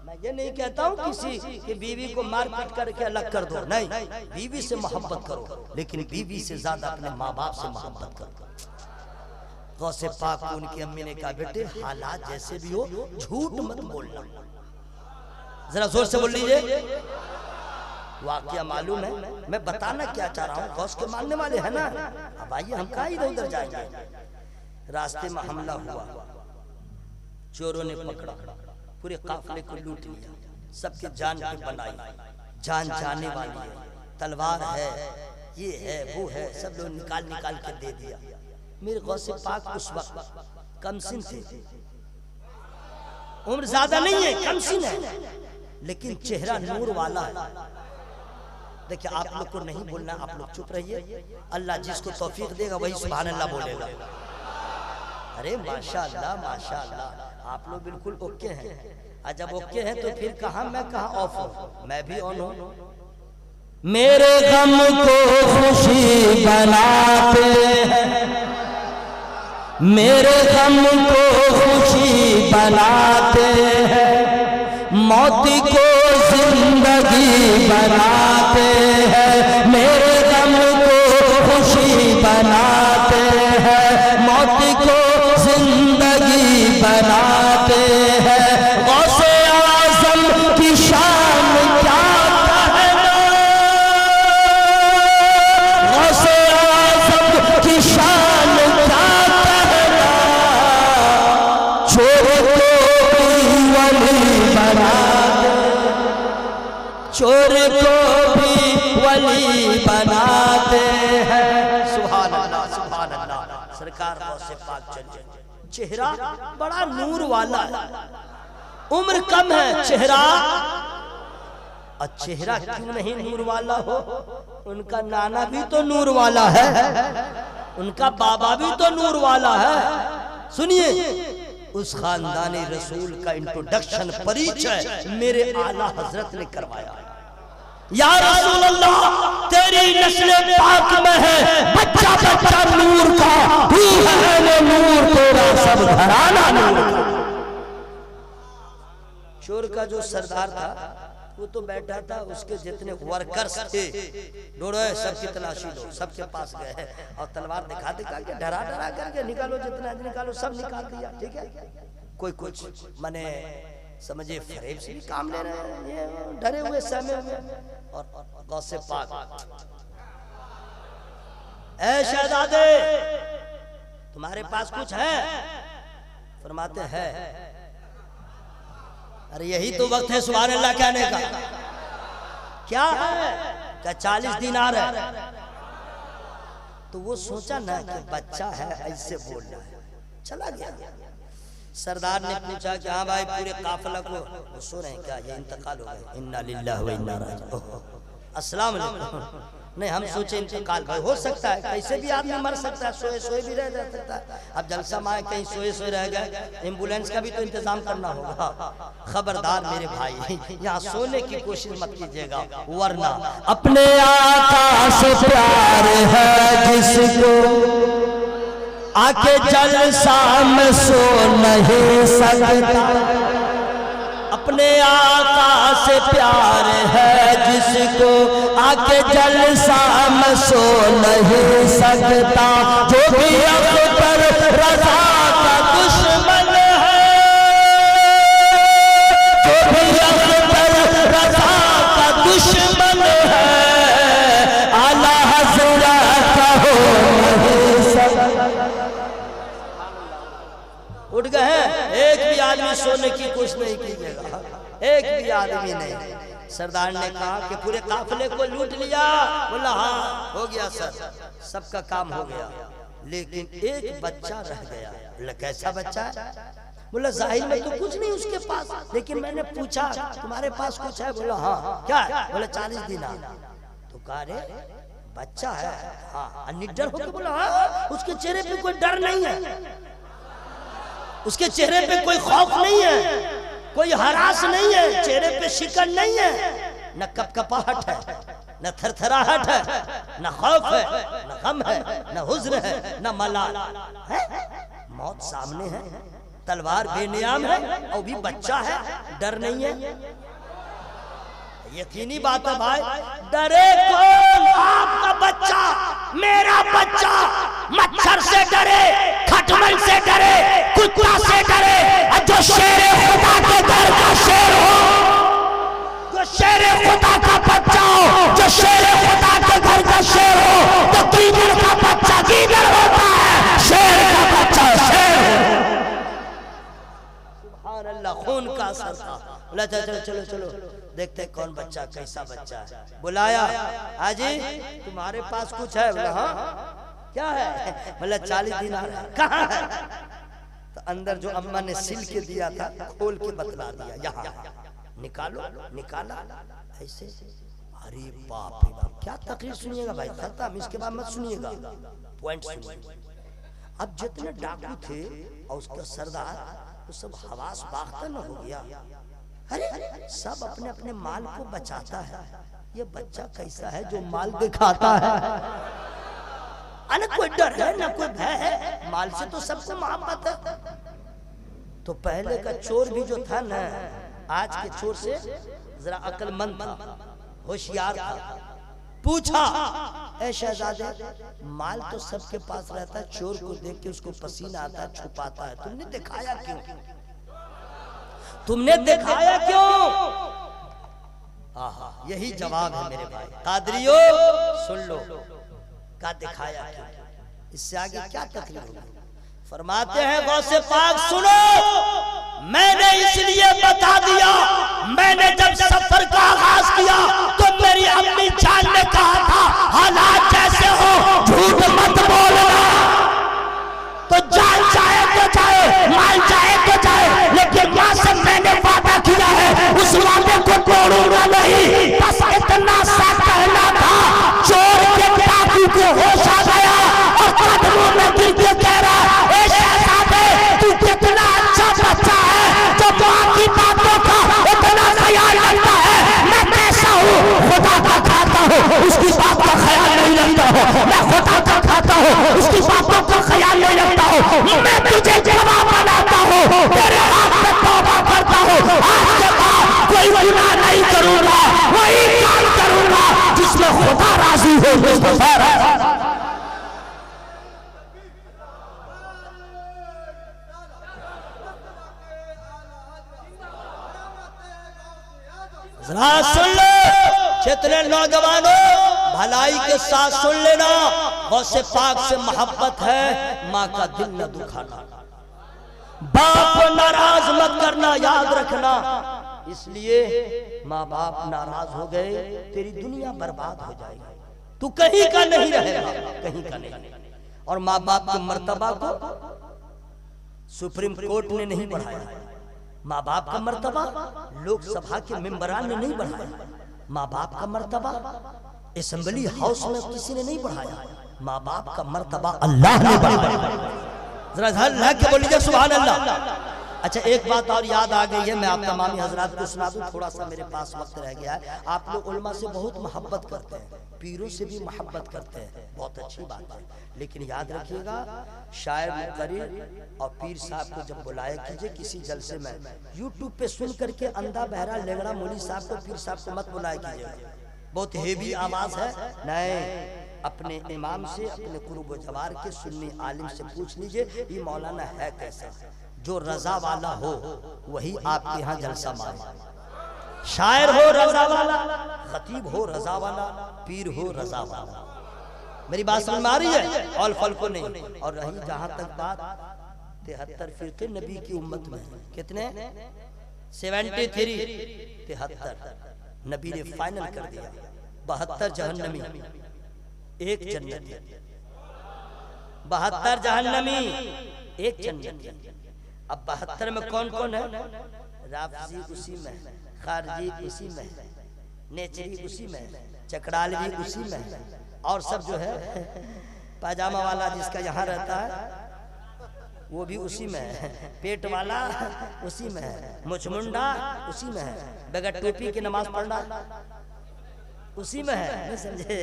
मैं ये नहीं कहता हूँ किसी की बीवी को मार पीट करके अलग कर दो, नहीं, बीवी से मोहब्बत करो, लेकिन बीवी से ज्यादा अपने माँ बाप से मोहब्बत करो। गौसे पाक को उनकी अम्मी ने कहा बेटे हालात जैसे भी हो झूठ मत बोलना। जरा जोर से बोल लीजिए। वाकया मालूम है, मैं बताना क्या चाह रहा हूँ, गौस के मानने वाले हैं ना। अब आइए हम कहाँ इधर उधर जाएंगे। रास्ते में हमला हुआ, चोरों ने पकड़ा, पूरे काफिले को लूट लिया, सबके जान पे बनाई, जान जाने वाली है, तलवार है, ये है वो है, सब लोग निकाल निकाल के दे दिया। मेरे गौसे पाक उस वक्त कमसिन थे, उम्र ज्यादा नहीं है, कमसिन है, लेकिन चेहरा नूर वाला है। देखिए आप लोग को नहीं बोलना, आप लोग चुप रहिए, अल्लाह जिसको तौफीक देगा वही सुभान अल्लाह बोलेगा। अरे माशाअल्लाह माशाअल्लाह, आप लोग बिल्कुल ओके हैं। जब ओके हैं तो फिर कहा मैं कहा ऑफ हूं, मैं भी ऑन हूं। मेरे गम को खुशी बनाते हैं, मेरे गम को खुशी बनाते हैं, मौत को जिंदगी बनाते हैं। मेरे गम को खुशी बनाते हैं, मौत को जिंदगी बनाते हैं। गौसे आज़म की शान क्या कहना, गौसे आज़म की शान क्या कहना, चोर को भी वली बना दे, चोर को भी वली सरकार गौसे पाक चले, चेहरा बड़ा नूर वाला है, उम्र कम है, चेहरा और चेहरा क्यों नहीं नूर वाला हो, उनका नाना भी तो नूर वाला है, उनका बाबा भी तो नूर वाला है। सुनिए उस खानदानी रसूल का इंट्रोडक्शन परिचय मेरे आला हजरत ने करवाया। या रसूल अल्लाह तेरी नस्ल पाक में है बच्चा बच्चा नूर का, तू है वो नूर, तेरा सब घराना नूर का। चोर का जो सरदार था वो तो बैठा था, उसके जितने वर्कर्स थे ढूंढो सबकी तलाशी लो, सबके पास गए और तलवार दिखा दिखा के डरा डरा करके निकालो, जितना निकालो सब निकाल दिया। ठीक है, कोई कुछ माने समझे फरेब से भी काम ले रहे हैं, ये डरे हुए समय में। और गौसे पाक, ऐ शहजादे तुम्हारे पास कुछ है? फरमाते हैं अरे यही तो वक्त है सुभान अल्लाह कहने का। क्या है? क्या 40 दिनार है? तो वो सोचा ना कि बच्चा है ऐसे बोल रहा है, चला गया। सरदार ने पूछा कि हाँ भाई पूरे काफिला को, वो सो रहे हैं क्या, ये इंतकाल हो गए, इन्ना लिल्लाहि व इन्ना राजिऊन, अस्सलाम वालेकुम। नहीं हम सोचे इंतकाल भाई हो सकता है, कैसे भी आदमी मर सकता है, सोए सोए भी रह जा सकता है। अब जलसा में कहीं सोए सोए रह गए, एम्बुलेंस का भी तो इंतजाम करना होगा। खबरदार मेरे भाई यहाँ सोने की कोशिश मत कीजिएगा, वरना अपने आका से प्यार है जिसको आके जलसा में सो नहीं सकता, अपने आका से प्यार है जिसको आके जलसा में सो नहीं सकता, जो भी अख्तर रज़ा का दुश्मन है, जो भी अख्तर रज़ा का दुश्मन है, आला हज़रत का हो नहीं सकता। उठ गए, एक भी आदमी सोने की कोशिश नहीं कीजिएगा, एक भी आदमी नहीं। सरदार ने कहा कि पूरे काफिले को लूट लिया, बोला हाँ हो गया सर, सबका काम हो गया, लेकिन एक बच्चा रह गया। बोला कैसा बच्चा है? बोला जाहिर में तो कुछ नहीं उसके पास, लेकिन मैंने पूछा तुम्हारे पास कुछ है? बोला हाँ। क्या है? बोला 40 दिनार। तो कहा रे बच्चा है? हाँ। निडर होकर बोला हाँ। उसके चेहरे पे कोई डर नहीं है, उसके चेहरे पे कोई खौफ नहीं है, कोई हरास नहीं है, चेहरे पे शिकन नहीं है, न कपकपाहट है, न थरथराहट है, न खौफ है, न गम है, न हुज्न है, न मलाल है। मौत सामने है, तलवार बेनियाम है, और भी बच्चा है, डर नहीं है। यकीनी बात है भाई, डरे कौन? आपका बच्चा, मेरा बच्चा मच्छर से डरे, खटमल से डरे, कुत्ता से डरे, और जो शेर खुदा के दर का शेर हो, जो शेर खुदा का बच्चा हो, जो शेर खुदा के घर का शेर हो, तो गीदड़ का बच्चा गीदड़ होता है, शेर का बच्चा शेर हो। सुभान अल्लाह, खून का असर था। बोला चलो चलो चलो देखते कौन बच्चा, कैसा बच्चा है। बुलाया, हाजी तुम्हारे पास कुछ है? बोला हाँ। क्या है? बोला 40 दिनार है। कहाँ है? तो अंदर जो अम्मा ने सिल के दिया था खोल के बतला दिया, यहाँ निकालो। निकाला ऐसे, अरे बाप रे बाप, क्या तकरीर सुनिएगा भाई, खत्म, इसके बाद मत सुनिएगा, पॉइंट सुनिए। अब जितने डाकू थे और उसका सरदार, वो सब हवास बाख्ता न हो गया। अरे सब अपने अपने माल को बचाता है, ये बच्चा कैसा है जो माल दिखाता है? अरे कोई डर है ना कोई भय है, माल से तो सबको मोहब्बत है। तो पहले का चोर भी जो था ना, आज के चोर से जरा अक्लमंद था, होशियार था। पूछा, ऐ शहजादे माल तो सबके पास रहता है, चोर को देख के उसको पसीना आता है, छुपाता है, तुमने दिखाया क्यों? तुमने दिखाया क्यों? आहा, यही जवाब है मेरे भाई। कादरियो सुन लो, का दिखाया क्यों? इससे आगे क्या तकलीफ होगी? फरमाते हैं गौसे पाक सुनो, मैंने इसलिए बता दिया, मैंने जब सफर का आगाज किया तो मेरी अम्मी जान ने कहा था हालात जैसे हो झूठ मत बोलना, कदमों में गिर के कह रहा है, ए शहजादे तू कितना अच्छा बच्चा है जो माँ की बातों का इतना ख्याल रखता है। मैं कैसा हूँ, खुदा का खाता हूँ, उसकी बात का ख्याल नहीं रखता हूँ। मैं खुदा का खाता हूँ, उसकी बातों का ख्याल नहीं रखता हूँ। मैं तुझे गवाह बनाता हूँ, तेरे हाथ में तौबा करता हूँ। आज के बाद कोई गुनाह नहीं करूंगा, वही काम करूंगा जिसमें खुदा राजी हो। मुस्तफा सुन लो जितने नौजवानों, भलाई के साथ सुन लेना, गौसे पाक से मोहब्बत है, माँ का दिल न दुखाना, बाप को नाराज मत करना, याद रखना। इसलिए माँ बाप नाराज हो गए, तेरी दुनिया बर्बाद हो जाएगी, तू कहीं का नहीं रहेगा, कहीं का नहीं। और माँ बाप के मर्तबा को सुप्रीम कोर्ट ने नहीं बढ़ाया, माँ बाप का मर्तबा लोकसभा के मेंबरान ने नहीं बढ़ाया, माँ बाप का मर्तबा असेंबली हाउस में किसी ने नहीं बढ़ाया, माँ बाप का मर्तबा अल्लाह ने बढ़ाया। जरा अल्लाह के बोल लीजिए सुभान अल्लाह। अच्छा एक बात और याद आ गई है, मैं आप तमामी हजरात को सुना दूं, थोड़ा सा मेरे पास वक्त रह गया है। आप लोग उलमा से बहुत मोहब्बत करते हैं, पीरों से भी मोहब्बत करते हैं, बहुत अच्छी बात है, लेकिन याद रखिएगा शायर मुकर्रिर और पीर साहब को जब बुलाया कीजिए किसी जलसे में, यूट्यूब पे सुन करके अंधा बहरा लेगड़ा मौली साहब को, पीर साहब को मत बुलाया कीजिएगा, बहुत हेवी आवाज है। नहीं, अपने इमाम से, अपने कुरुब जवार के सुन्नी आलिम से पूछ लीजिए ये मौलाना है कैसा। जो रजा वाला हो वही आपके यहाँ जलसा मारे, शायर हो रजा वाला, खतीब हो रजा वाला, पीर हो रजा वाला। मेरी बात समझ में आ रही है? ऑल फल को नहीं। और रही जहां तक बात 73 फिरके नबी की उम्मत में, कितने 73 73 नबी ने फाइनल कर दिया, 72 जहन्नमी, एक जन्नती, 72 जहन्नमी, एक जन्नती। अब 72 में कौन कौन है? राफजी उसी में है, खारजी उसी में है, नेचरी उसी में है, चकड़ालवी उसी में है, और सब जो है पाजामा वाला जिसका यहाँ रहता है वो भी उसी में है, पेट वाला उसी में है, मुचमुंडा उसी में है, बगैर टोपी की नमाज पढ़ना उसी में है, नहीं समझे?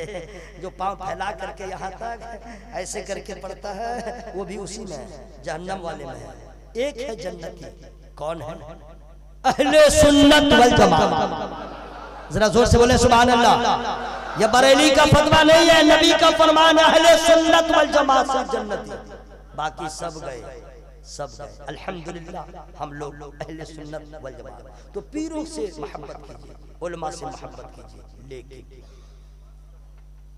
जो पांव फैला करके यहाँ तक ऐसे करके पड़ता है वो भी उसी में है, जहन्नम वाले में है। एक है जन्नती, कौन है? अहले सुन्नत वल जमात। जरा जोर से बोले सुभान अल्लाह। यह बरेली का फतवा नहीं है, नबी का फरमान है, अहले सुन्नत वल जमात से जन्नती, बाकी सब गए, सब गए। अल्हम्दुलिल्लाह हम लोग अहले सुन्नत वल जमात। तो पीरों से मोहब्बत कीजिए, उलमा से मोहब्बत कीजिए, लेकिन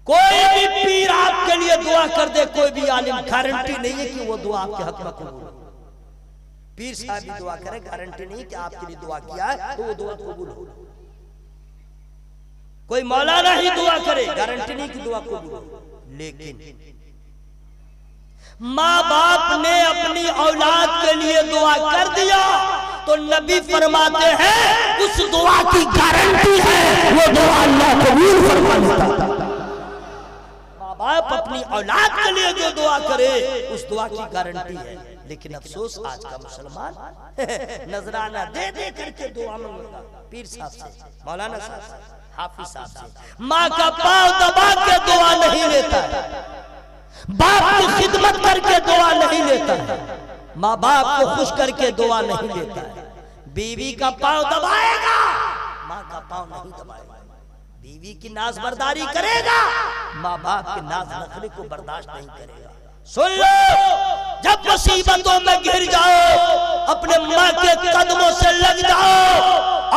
कोई भी पीर आपके लिए दुआ कर दे, कोई भी आलिम, गारंटी नहीं है कि वो दुआ आपके हक में कबूल हो। पीर साहब भी दुआ करे, गारंटी नहीं कि आपके लिए दुआ किया है तो वो दुआ कबूल हो। कोई मौलाना ही दुआ करे, गारंटी नहीं कि दुआ कबूल हो। लेकिन माँ बाप ने अपनी औलाद के लिए दुआ कर दिया तो नबी फरमाते हैं उस दुआ की गारंटी है, वो दुआ अल्लाह कबूल फरमा लेता। माँ बाप अपनी औलाद के लिए जो दुआ करे उस दुआ की गारंटी है। लेकिन अफसोस आज का मुसलमान नजराना दे दे करके दुआ मांगेगा, पीर साहब से, मौलाना साहब से, हाफिज साहब से, माँ का पांव दबा के दुआ नहीं लेता है, बाप की खिदमत करके दुआ नहीं लेता है, माँ बाप को खुश करके दुआ नहीं लेता है। बीवी का पांव दबाएगा, माँ का पांव नहीं दबाएगा। बीवी की नाज़बरदारी करेगा, माँ बाप के नाज नखरे को बर्दाश्त नहीं करेगा। सुन लो, जब मुसीबतों में घिर जाओ अपने माँ के कदमों से लग जाओ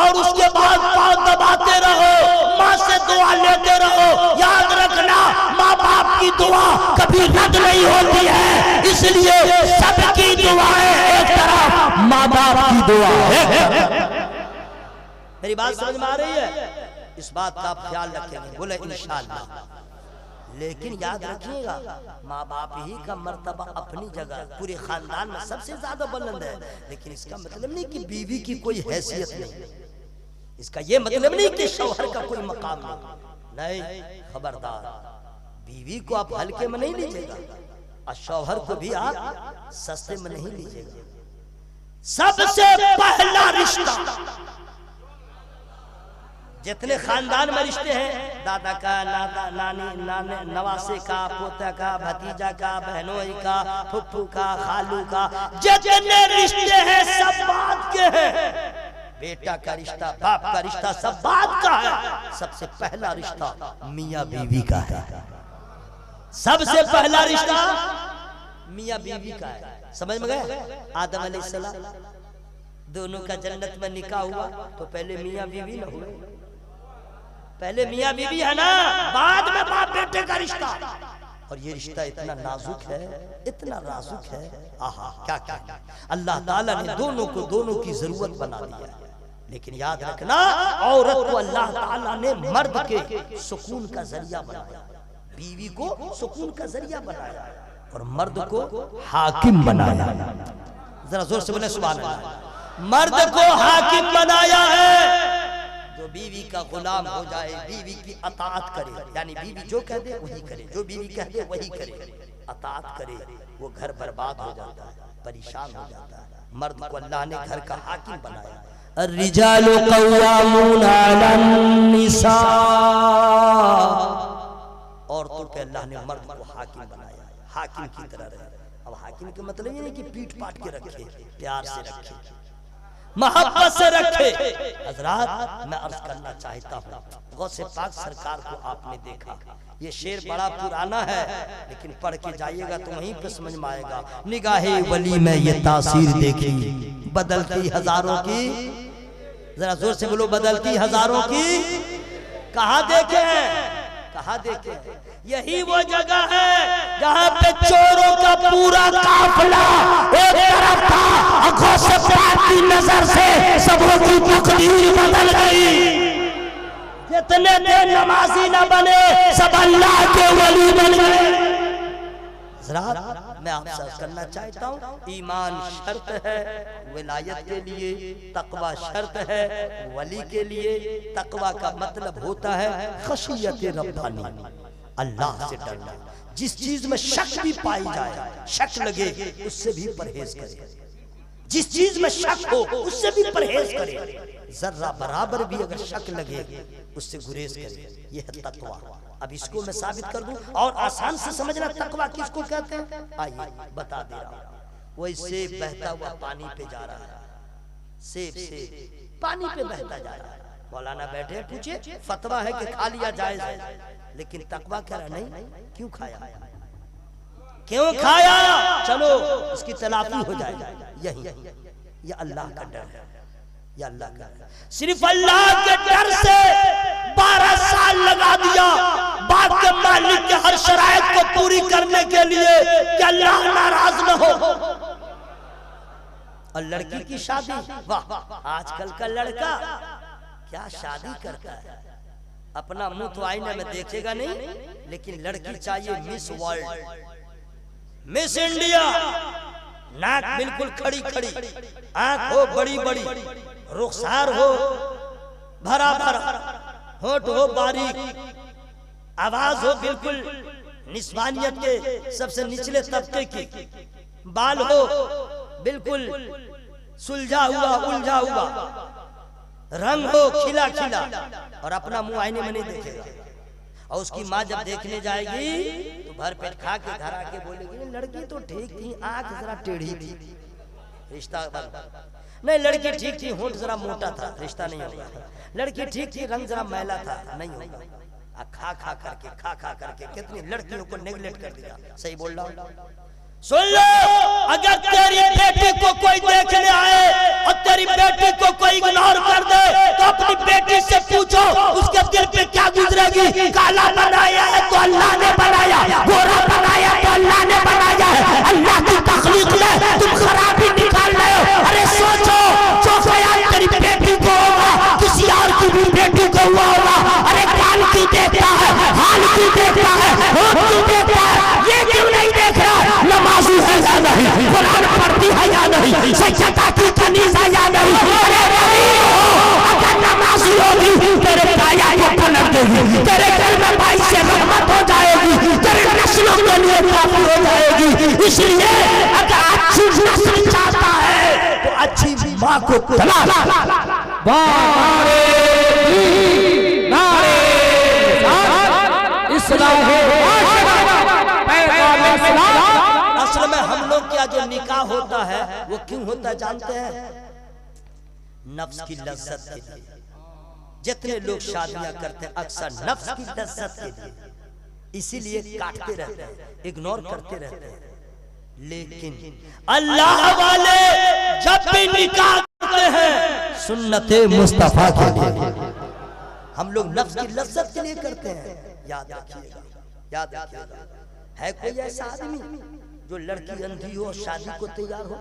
और उसके बाद पांव दबाते रहो, माँ से दुआ लेते रहो। याद रखना माँ बाप की दुआ कभी रद्द नहीं होती है, इसलिए सबकी दुआएं एक तरफ, माँ बाप की दुआ है। मेरी बात समझ में आ रही है? इस बात का आप ख्याल रखेंगे, बोले इंशाअल्लाह। लेकिन याद रखिएगा माँ बाप ही का मर्तबा अपनी जगह पूरे खानदान में सबसे ज्यादा बुलंद है, लेकिन इसका मतलब नहीं कि बीवी की कोई हैसियत नहीं, इसका ये मतलब नहीं कि शौहर का कोई मकाम नहीं। खबरदार, बीवी को आप हल्के में नहीं लीजिएगा। और शौहर को भी आप सस्ते में नहीं लीजिएगा। सबसे पहला रिश्ता, जितने खानदान में रिश्ते हैं, दादा का, नाना, नानी, नाने, नवासे का, पोता का, भतीजा का, बहनोई का, फुफ्फू का, खालू का, जितने रिश्ते हैं सब बात के हैं। बेटा का रिश्ता, बाप का रिश्ता, सब बात का है। सबसे पहला रिश्ता मियाँ बीवी का है। सबसे पहला रिश्ता मियाँ बीवी का है। समझ में गए? आदम अलैहिस्सलाम दोनों का जन्नत में निकाह हुआ तो पहले मियाँ बीवी न हुए, पहले मियाँ बीवी है ना, बाद में बाप बेटे का रिश्ता। और ये रिश्ता इतना नाजुक है, इतना नाजुक है, आहा क्या क्या। अल्लाह ताला ने दोनों को दोनों की जरूरत बना दिया है। लेकिन याद रखना, औरत को अल्लाह ताला ने मर्द के सुकून का जरिया बनाया, बीवी को सुकून का जरिया बनाया और मर्द को हाकिम बनाया। जरा जोर से बोले सुभान अल्लाह। मर्द को हाकिम बनाया है। जो बीवी का गुलाम हो जाए, बीवी की अताअत करे, यानी बीवी जो कह दे वही करे, जो बीवी कह दे वही करे, अताअत करे, वो घर बर्बाद हो जाता है, परेशान हो जाता है। मर्द को अल्लाह ने घर का हाकिम बनाया। अर्रिजालु क़व्वामून अलन निसा, औरतों पे अल्लाह ने मर्द को हाकिम बनाया, हाकिम की तरह रहे। अब हाकिम के मतलब ये नहीं कि पीट पाट के रखे, प्यार से रखे, मोहब्बत से रखे। हजरात मैं अर्ज करना चाहता हूँ, गौसे पाक सरकार को आपने देखा, ये शेर बड़ा पुराना है लेकिन पढ़ के जाइएगा तो वहीं पे समझ में आएगा। निगाहे वली में ये तासीर देखी, बदलती हजारों की, जरा जोर से बोलो, बदलती हजारों की। कहाँ देखे हैं, कहाँ देखे? यही वो जगह है जहाँ पे चोरों का पूरा काफिला एक तरफ था, आंखों से पाक की नजर से सबों की तकदीर बदल गई। जितने देर नमाजी न बने सब अल्लाह के वली बन गए। मैं आपसे करना चाहता हूँ, ईमान शर्त है विलायत के लिए, तकवा शर्त है वली के लिए। तकवा का मतलब होता है खशियत रब्बानी, अल्लाह से डरना। जिस चीज में शक भी पाई जाए, शक लगे, उससे भी परहेज करे। जिस चीज में शक हो उससे भी परहेज करे। जर्रा बराबर भी अगर शक लगे उससे गुरेज करे। यह है तकवा। अब इसको मैं साबित कर दूं और आसान से समझना तकवा किसको कहते हैं। आइए बता दे रहा हूं। वो सेब बहता हुआ पानी पे जा रहा है, सेब से पानी पे बहता जा रहा है। मौलाना बैठे पूछे, फतवा है कि खा लिया जायज है, लेकिन तकवा कह रहा नहीं, क्यों खाया, क्यों खाया, चलो इसकी तलाफी हो जाएगा। यही ये अल्लाह का डर है, ये अल्लाह का डर। सिर्फ अल्लाह के डर से 12 साल लगा दिया बाप के मालिक के हर शराइत को पूरी करने के लिए कि अल्लाह नाराज न हो। और लड़की की शादी, वाह, आजकल का लड़का क्या शादी करता है, अपना मुंह तो आईने में देखेगा नहीं, लेकिन लड़की चाहिए मिस वर्ल्ड, मिस इंडिया। नाक बिल्कुल खड़ी खड़ी, आंख हो बड़ी बड़ी, रुखसार हो भरा भरा, होठ हो बारीक, आवाज हो बिल्कुल निस्वानियत के सबसे निचले तबके की, बाल हो बिल्कुल सुलझा हुआ उलझा हुआ, रंग हो खिला खिला, और अपना मुंह आईने में नहीं देखेगा। और उसकी माँ जब देखने जाएगी तो भर पेट खा के घर आके बोलेगी, लड़की तो ठीक थी, आंख जरा टेढ़ी थी, रिश्ता नहीं, लड़की ठीक थी, होंठ जरा मोटा था, रिश्ता नहीं होगा। लड़की ठीक थी, रंग जरा मैला था, नहीं होगा। खा खा करके कितनी लड़कियों को नेगलेक्ट कर दिया। सही बोल रहा हूँ? सुन लो, अगर तेरी बेटी को कोई देखने आए और तेरी बेटी को कोई इग्नोर कर दे तो अपनी बेटी से पूछो उसके दिल पे क्या गुजरेगी। काला बनाया है तो अल्लाह ने बनाया, गोरा बनाया तो अल्लाह ने बनाया है। अल्लाह की तख्लीक में तुम खराबी निकाल रहे हो। अरे सोचो, जो ख्याल तेरी बेटी को होगा किसी और की भी बेटी को हुआ होगा। अरे काल की देखता है, हाल की देखता है, होठ की देखता है, ये क्यों नहीं देख रहा? नमाजी है या नहीं, कुरान पढ़ती है या नहीं, सच्चा की कनीज है या नहीं। अरे अगर नमाजी होगी तेरे काया को पलट देगी, तेरे घर में भाई से रहमत हो जाएगी, तेरे नस्लों के लिए मुस्तफा को तलाश। असल में हम लोग क्या जो निकाह होता है वो क्यों होता है जानते हैं? नफ्स की लज्जत के लिए। जितने लोग शादियां करते हैं अक्सर नफ्स की लज्जत के लिए, इसीलिए काटते रहते हैं, इग्नोर करते रहते हैं। लेकिन अल्लाह वाले जब भी निकाह करते हैं सुन्नते मुस्तफा के लिए। हम लोग नफ्स की लज्जत के लिए करते हैं। याद रखिएगा, याद रखिएगा। है कोई ऐसा आदमी जो लड़की अंधी हो और शादी को तैयार हो?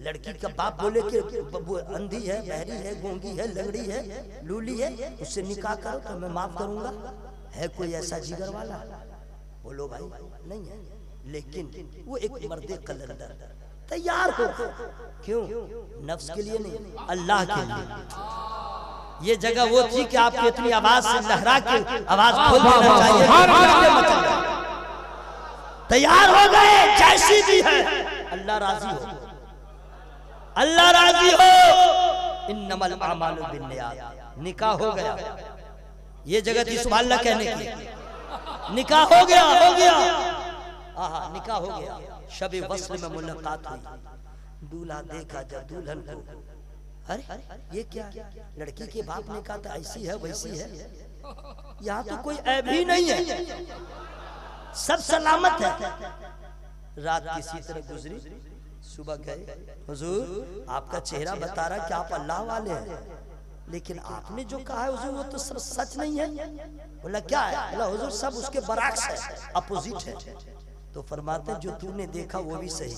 लड़की का बाप बोले कि वो अंधी है, बहरी है, गूंगी है, लंगड़ी है, लूली है, उससे निकाह करो तो मैं माफ करूंगा। है कोई ऐसा जिगर वाला? बोलो भाई, नहीं है। लेकिन वो एक मर्दे कलंदर तैयार हो, क्यों? नफ्स के लिए नहीं, अल्लाह के लिए। ये जगह वो थी कि आपको इतनी आवाज से लहरा के आवाज खोल देना चाहिए। तैयार हो गए, जैसी भी है, अल्लाह राजी हो, अल्लाह राजी हो। इन्नमल अमालु बिन्नियात। निकाह हो गया। ये जगह थी सुभान अल्लाह कहने की। निकाह हो गया, हो गया। आहा, निकाह हो गया। शबे वस्ल में मुलाकात हुई। दूल्हा देखा जब दुल्हन को, अरे ये क्या? लड़की के बाप ने कहा था ऐसी है वैसी है, यहाँ तो कोई ऐब ही नहीं है, सब सलामत है। रात किसी तरह गुजरी, सुबह गए, हुजूर आपका चेहरा बता रहा कि आप अल्लाह वाले हैं, लेकिन आपने जो कहा है हुजूर वो तो सब सच नहीं है। बोला क्या है? बोला हुजूर सब उसके बरअक्स है, अपोजिट है। तो फरमाते जो तूने देखा वो भी सही,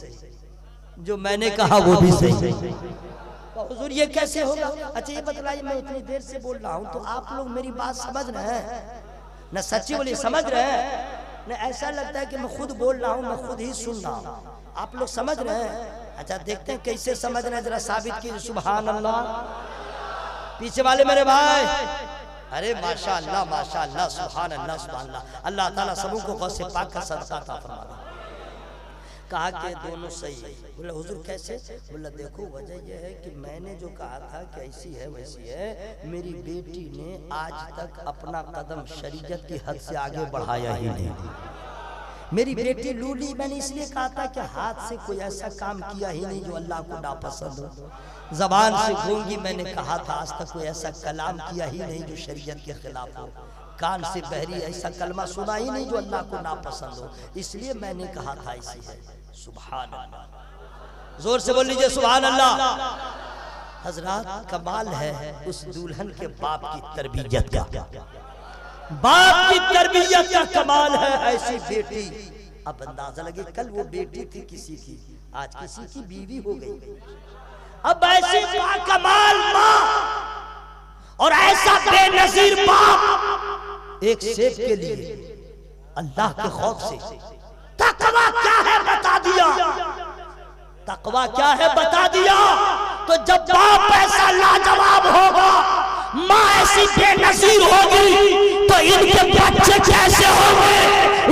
जो मैंने कहा वो भी सही। तो हुजूर ये कैसे होगा? अच्छा ये बतलाइए, मैं इतनी देर से बोल रहा हूँ तो आप लोग मेरी बात समझ रहे हैं न? सच्ची बोलिए, समझ रहे हैं न? ऐसा लगता है कि मैं खुद बोल रहा हूँ, मैं खुद ही सुन रहा हूँ। आप लोग समझ रहे हैं? अच्छा देखते हैं कैसे समझ रहे हैं, जरा साबित कीजिए। सुभान अल्लाह। पीछे वाले मेरे भाई, अरे माशाअल्लाह माशाअल्लाह, सुभान अल्लाह सुभान अल्लाह। अल्लाह ताला सबों को गौसे पाक का सदका अता फरमाए। कहा कि दोनों सही है। बोला हुजूर कैसे? बोला देखो वजह यह है कि मैंने जो कहा था कि ऐसी है वैसी है, मेरी बेटी ने आज तक अपना कदम शरीयत की हद से आगे बढ़ाया ही नहीं। मेरी बेटी लूली, मैंने इसलिए कहा था कि हाथ से कोई ऐसा काम किया ही नहीं जो अल्लाह को नापसंद हो। जबान से गूंगी, मैंने कहा था आज तक कोई ऐसा कलाम किया ही नहीं जो शरीयत के खिलाफ हो। कान से बहरी, ऐसा कलमा सुना ही नहीं जो अल्लाह को नापसंद हो, इसलिए मैंने कहा था ऐसी है। सुभान अल्लाह, जोर से बोल लीजिए सुभान अल्लाह। हजरात कमाल है उस दुल्हन के बाप की तरबियत का, बाप की तरबियत का कमाल है। ऐसी बेटी, अब अंदाजा लगे कल वो बेटी थी किसी की, आज किसी की बीवी हो गई। अब ऐसी कमाल माँ और ऐसा बेनजीर बाप एक सेब के लिए अल्लाह के खौफ से, तकवा क्या है बता दिया, तकवा क्या है बता दिया। तो जब बाप ऐसा लाजवाब होगा, माँ ऐसी बेनजीर होगी, तो इनके बच्चे कैसे होंगे,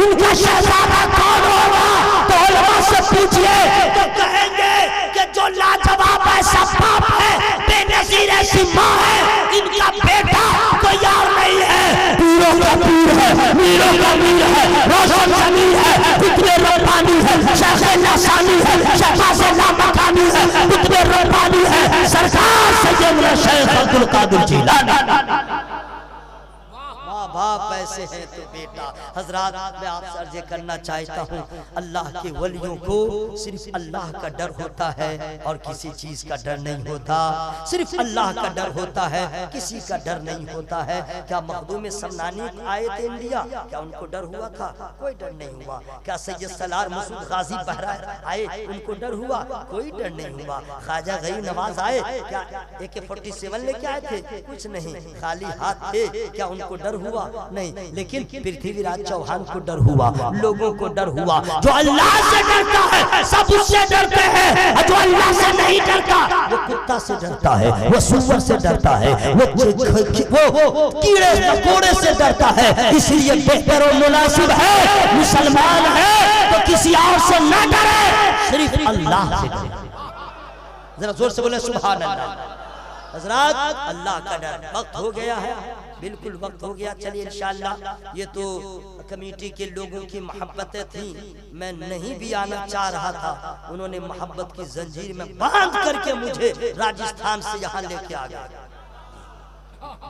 उनका शहजादा कौन होगा? तो उलमा से पूछिए तो कहेंगे कि जो लाजवाब ऐसा बाप है, बेनजीर ऐसी माँ है, इनका बेटा कोई और नहीं है। पीरों का पीर है, मीरों का मीर है, रोशन जमीन है, इतने रब्बानी है, शेखे नसानी है, शहबाज़े लामकानी है, इतने रब्बानी है, सरकार सैयदना शेख अब्दुल कादिर जिलानी। बाप ऐसे हैं तो बेटा। हजरात मैं आपसे अर्ज़ करना चाहता हूँ, अल्लाह के वलियों को सिर्फ अल्लाह का डर होता है और किसी चीज का डर नहीं होता। सिर्फ अल्लाह का डर होता है, किसी का डर नहीं होता है। क्या मखदूम समनानी आए थे इंडिया, क्या उनको डर हुआ था? कोई डर नहीं हुआ। क्या सैयद सलार मसूद गाजी बहरा आए, उनको डर हुआ? कोई डर नहीं हुआ। ख्वाजा गरीब नवाज आए, क्या AK-47 लेके आए थे? कुछ नहीं, खाली हाथ थे। क्या उनको डर हुआ? नहीं। लेकिन पृथ्वीराज चौहान को डर हुआ, लोगों को डर हुआ। जो अल्लाह से डरता है सब उससे डरते हैं, और जो अल्लाह से नहीं डरता वो कुत्ता से डरता है, वो सूअर से डरता है, वो कीड़े मकोड़े से डरता है। इसलिए बेहतर और मुनासिब है मुसलमान है तो किसी और से न डरे, सिर्फ अल्लाह से डरे। जरा जोर से बोले सुभान अल्लाह। हजरात, अल्लाह का डर, वक्त हो गया है, बिल्कुल वक्त हो गया। चलिए इंशाअल्लाह, ये तो कमेटी के लोगों की मोहब्बतें थी, मैं नहीं भी आना चाह रहा था, उन्होंने मोहब्बत की जंजीर में बांध करके मुझे राजस्थान से यहाँ लेके आ गए,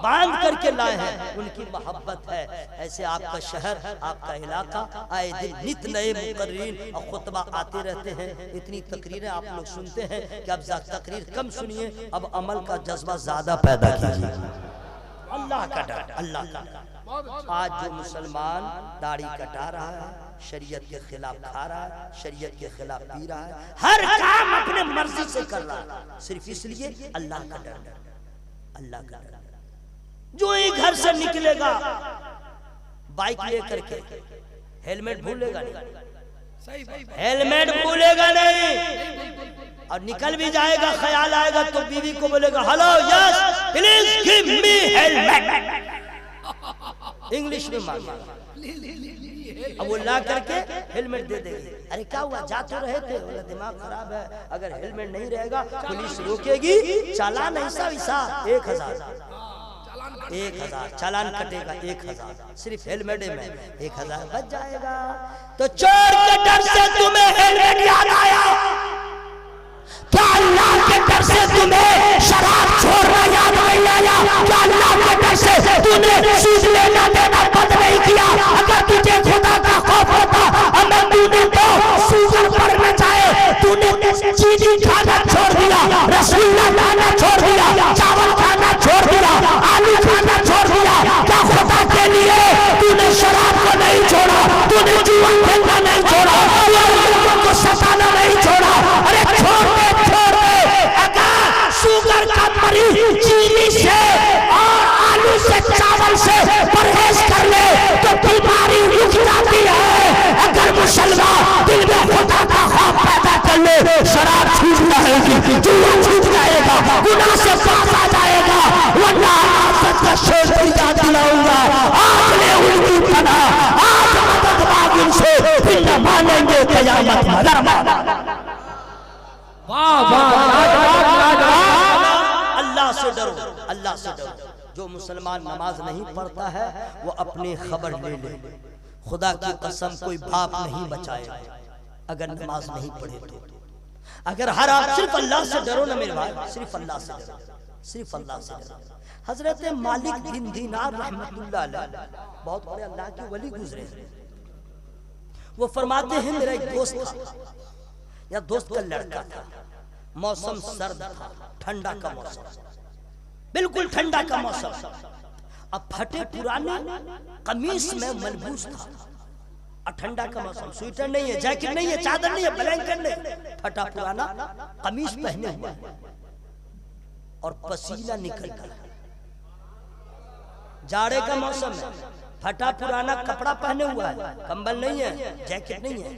बांध करके लाए हैं, उनकी मोहब्बत है। ऐसे आपका शहर, आपका इलाका, आए दिन नित नए मुकर्रीन और खुतबा आते रहते हैं, इतनी तकरीरें आप लोग सुनते हैं कि अब तकरीर कम सुनिए, अब अमल का जज्बा ज्यादा पैदा कीजिए। अल्लाह का डर, अल्लाह का डर। आज जो मुसलमान दाढ़ी कटा रहा है, शरीयत के खिलाफ खा रहा है, शरीयत के खिलाफ पी रहा है, हर काम अपने मर्जी से कर रहा है, सिर्फ इसलिए अल्लाह का डर, अल्लाह का डर। जो ही घर से निकलेगा बाइक लेकर के, हेलमेट भूलेगा नहीं, हेलमेट भूलेगा नहीं, और निकल भी जाएगा, ख्याल आएगा तो बीवी को बोलेगा hello yes please give me helmet, English में मांगेगा, अब वो ला करके हेलमेट दे देगी। अरे क्या हुआ, जा तो रहे थे, बोला दिमाग खराब है, अगर हेलमेट नहीं रहेगा पुलिस रोकेगी, चालान ऐसा वैसा 1000 चालान कटेगा, 1000 सिर्फ हेलमेट में 1000 बच जाएगा। तो चोर के डर से तुम्हें हेलमेट याद आया, क्या अल्लाह के डर से तुम्हें शराब छोड़ना याद नहीं आया? क्या अल्लाह के डर से तूने सूद लेना देना बंद नहीं किया? अगर तुझे खुदा का खौफ होता, अगर तूने तो सूगर पर न जाए, तूने चीनी खाना छोड़ दिया, रसगुल्ला खाना छोड़ दिया, चावल खाना छोड़ दिया, आलू खाना छोड़ दिया, क्या खुदा के लिए तूने शराब को नहीं छोड़ा, तूने जुआ खेलना नहीं छोड़ा, लोगों को सताना नहीं छोड़ा? अरे छोड़ दे, अगर शुगर का मरीज चीनी से और आलू से चावल से परहेज कर ले तो बीमारी रुक जाती है। अगर मुसलमान दिल में खुदा का खौफ पैदा कर ले, शराब छूट जाएगी, जुआ छूट जाएगा, गुनाह से बाज आ जाएगा, वरना आफत का शेर याद दिलाऊंगा, आज ले उनकी पनाह, आज मदद मांग इनसे, फिर न मानेंगे कयामत में। अल्लाह से डरो, अल्लाह से डरो। जो मुसलमान नमाज नहीं पढ़ता है वो अपनी खबर ले ले, खुदा की कसम कोई बाप नहीं बचाएगा अगर नमाज नहीं पढ़े तो। अगर हर आप सिर्फ अल्लाह से डरो ना मेरे भाई, सिर्फ अल्लाह से डरो, सिर्फ अल्लाह से डरो। हजरत मालिक बिन दीनार रहमतुल्लाह अलैह बहुत बड़े अल्लाह के वली गुजरे, वो फरमाते हैं मेरा एक दोस्त था या दोस्त का लड़का था, मौसम सर्द था, ठंडा का मौसम, बिल्कुल ठंडा का मौसम, अब फटे पुराने कमीज में मलबूस था, और ठंडा का मौसम, स्वेटर नहीं है, जैकेट नहीं है, चादर नहीं है, ब्लैंकेट नहीं, फटा पुराना कमीज पहने हुआ है और पसीना निकल गया। जाड़े का मौसम है, फटा पुराना कपड़ा पहने हुआ है, कंबल नहीं है, जैकेट नहीं है,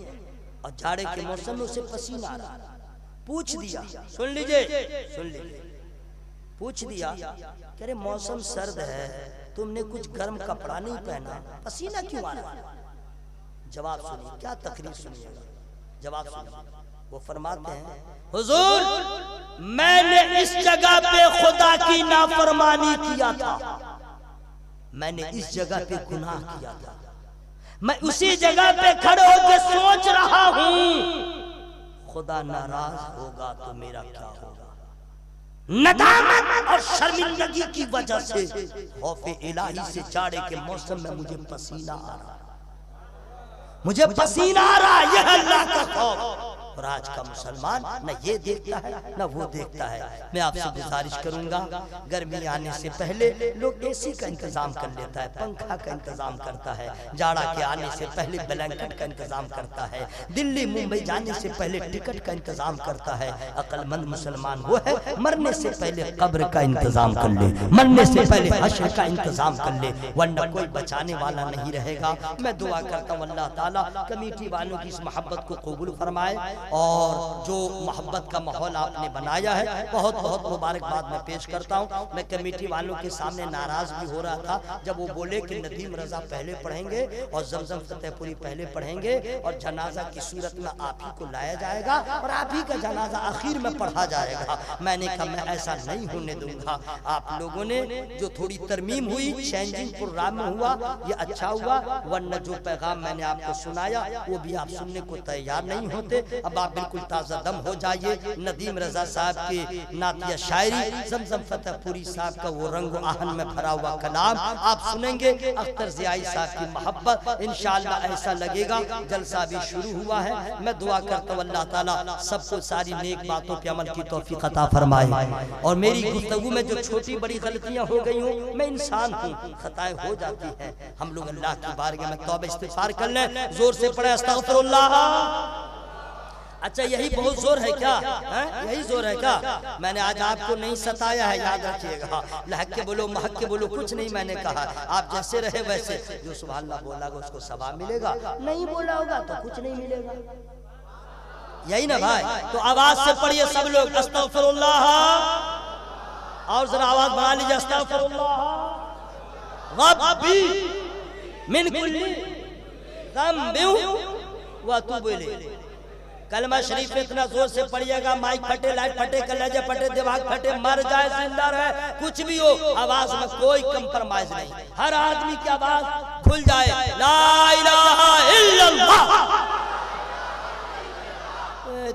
और जाड़े के मौसम में उसे पसीना आ रहा। पूछ दिया, सुन लीजिए, सुन लीजिए, पूछ दिया कह रहे मौसम सर्द है, तुमने कुछ गर्म कपड़ा नहीं पहना, पसीना क्यों आ रहा है? जवाब सुनिए, क्या तकरीर सुनिएगा, जवाब सुनिए। वो फरमाते हैं हुजूर मैंने इस जगह पे खुदा की नाफरमानी किया था, मैंने इस जगह पे गुनाह किया था, मैं उसी जगह पे खड़े होकर सोच रहा हूं खुदा नाराज होगा तो मेरा क्या होगा। नदामत और शर्मिंदगी की वजह से खौफे इलाही से जाड़े के मौसम में मुझे पसीना आ रहा, मुझे पसीना आ रहा, यह अल्लाह का खौफ। और आज का मुसलमान न ये देखता है न वो देखता है। मैं आपसे गुजारिश करूंगा, गर्मी आने से पहले लोग एसी का इंतजाम कर लेता है, पंखा का इंतजाम करता है, जाड़ा के आने से पहले ब्लैंकेट का इंतजाम करता है, दिल्ली मुंबई जाने से पहले टिकट का इंतजाम करता है। अक्लमंद मुसलमान वो है मरने से पहले कब्र का इंतजाम कर ले, मरने से पहले हश्र का इंतजाम कर ले, वरना कोई बचाने वाला नहीं रहेगा। मैं दुआ करता हूँ अल्लाह ताला कमेटी वालों की इस मोहब्बत को कबूल फरमाए और जो मोहब्बत का माहौल आपने बनाया है, बहुत बहुत मुबारकबाद मैं पेश करता हूँ। मैं कमेटी वालों के सामने नाराज भी हो रहा था जब वो बोले कि नदीम रजा पहले पढ़ेंगे और जमजम फतेहपुरी पहले पढ़ेंगे और जनाजा की सूरत में आप ही को लाया जाएगा और आप ही का जनाजा आखिर में पढ़ा जाएगा। मैंने कहा मैं ऐसा नहीं होने दूंगा। आप लोगों ने जो थोड़ी तरमीम हुई, चेंजिंग प्रोग्राम में हुआ, ये अच्छा हुआ, वरना जो पैगाम मैंने आपको सुनाया वो भी आप सुनने को तैयार नहीं होते। अब आप बिल्कुल ताज़ा दम हो जाइए। नदीम रजा साहब की नातिया शायरी, जमजम फतेहपुरी साहब का वो रंग आहन में भरा हुआ कलाम आप सुनेंगे, अख्तर ज़ियाई साहब की मोहब्बत, इंशाअल्लाह ऐसा लगेगा जलसा भी शुरू हुआ है। मैं दुआ करता हूँ अल्लाह ताला सबको सारी नेक बातों पे अमल की तौफीक अता फरमाए। और मेरी गुफ्तगू में जो छोटी बड़ी गलतियां हो गई हूँ, मैं इंसान हूँ, खताएं हो जाती हैं। हम लोग अल्लाह की बारगाह में तौबा इस्तिग़फ़ार कर लें। जोर से पढ़े अस्तग़फ़िरुल्लाह। अच्छा यही बहुत जोर है क्या? यही जोर है क्या? मैंने आज आपको नहीं सताया है, याद रखिएगा। लहक के बोलो, महक के बोलो, कुछ नहीं मैंने कहा। आप जैसे रहे वैसे, जो सुभान अल्लाह बोला उसको सवाब मिलेगा, नहीं बोला होगा तो कुछ नहीं मिलेगा। यही ना भाई? तो आवाज से पढ़िए सब लोग अस्तग़फ़िरुल्लाह, और जरा आवाज बढ़ा लीजिए अस्तग़फ़िरुल्लाह रब्बी मिन कुल्ली ज़ंबिन व अतूबु इलैह। कलमा शरीफ इतना जोर से पढ़िएगा, माइक फटे, लाइट फटे, कलेजे फटे, दिमाग फटे, मर जाए, जिंदा रहे, कुछ भी हो, आवाज में कोई कंप्रोमाइज नहीं। हर आदमी की आवाज खुल जाए, ला इलाहा इल्लल्लाह।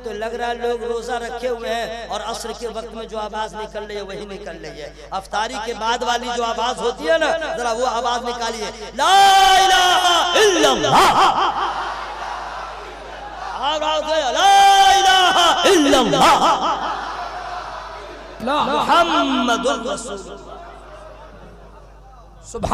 तो लग रहा है लोग रोजा रखे हुए हैं और असर के वक्त में जो आवाज निकल रही है वही निकल रही है। अफ्तारी के बाद वाली जो आवाज होती है ना, जरा वो आवाज निकालिए, ला इलाहा इल्लल्लाह, मुहम्मदुर रसूलुल्लाह। सुभान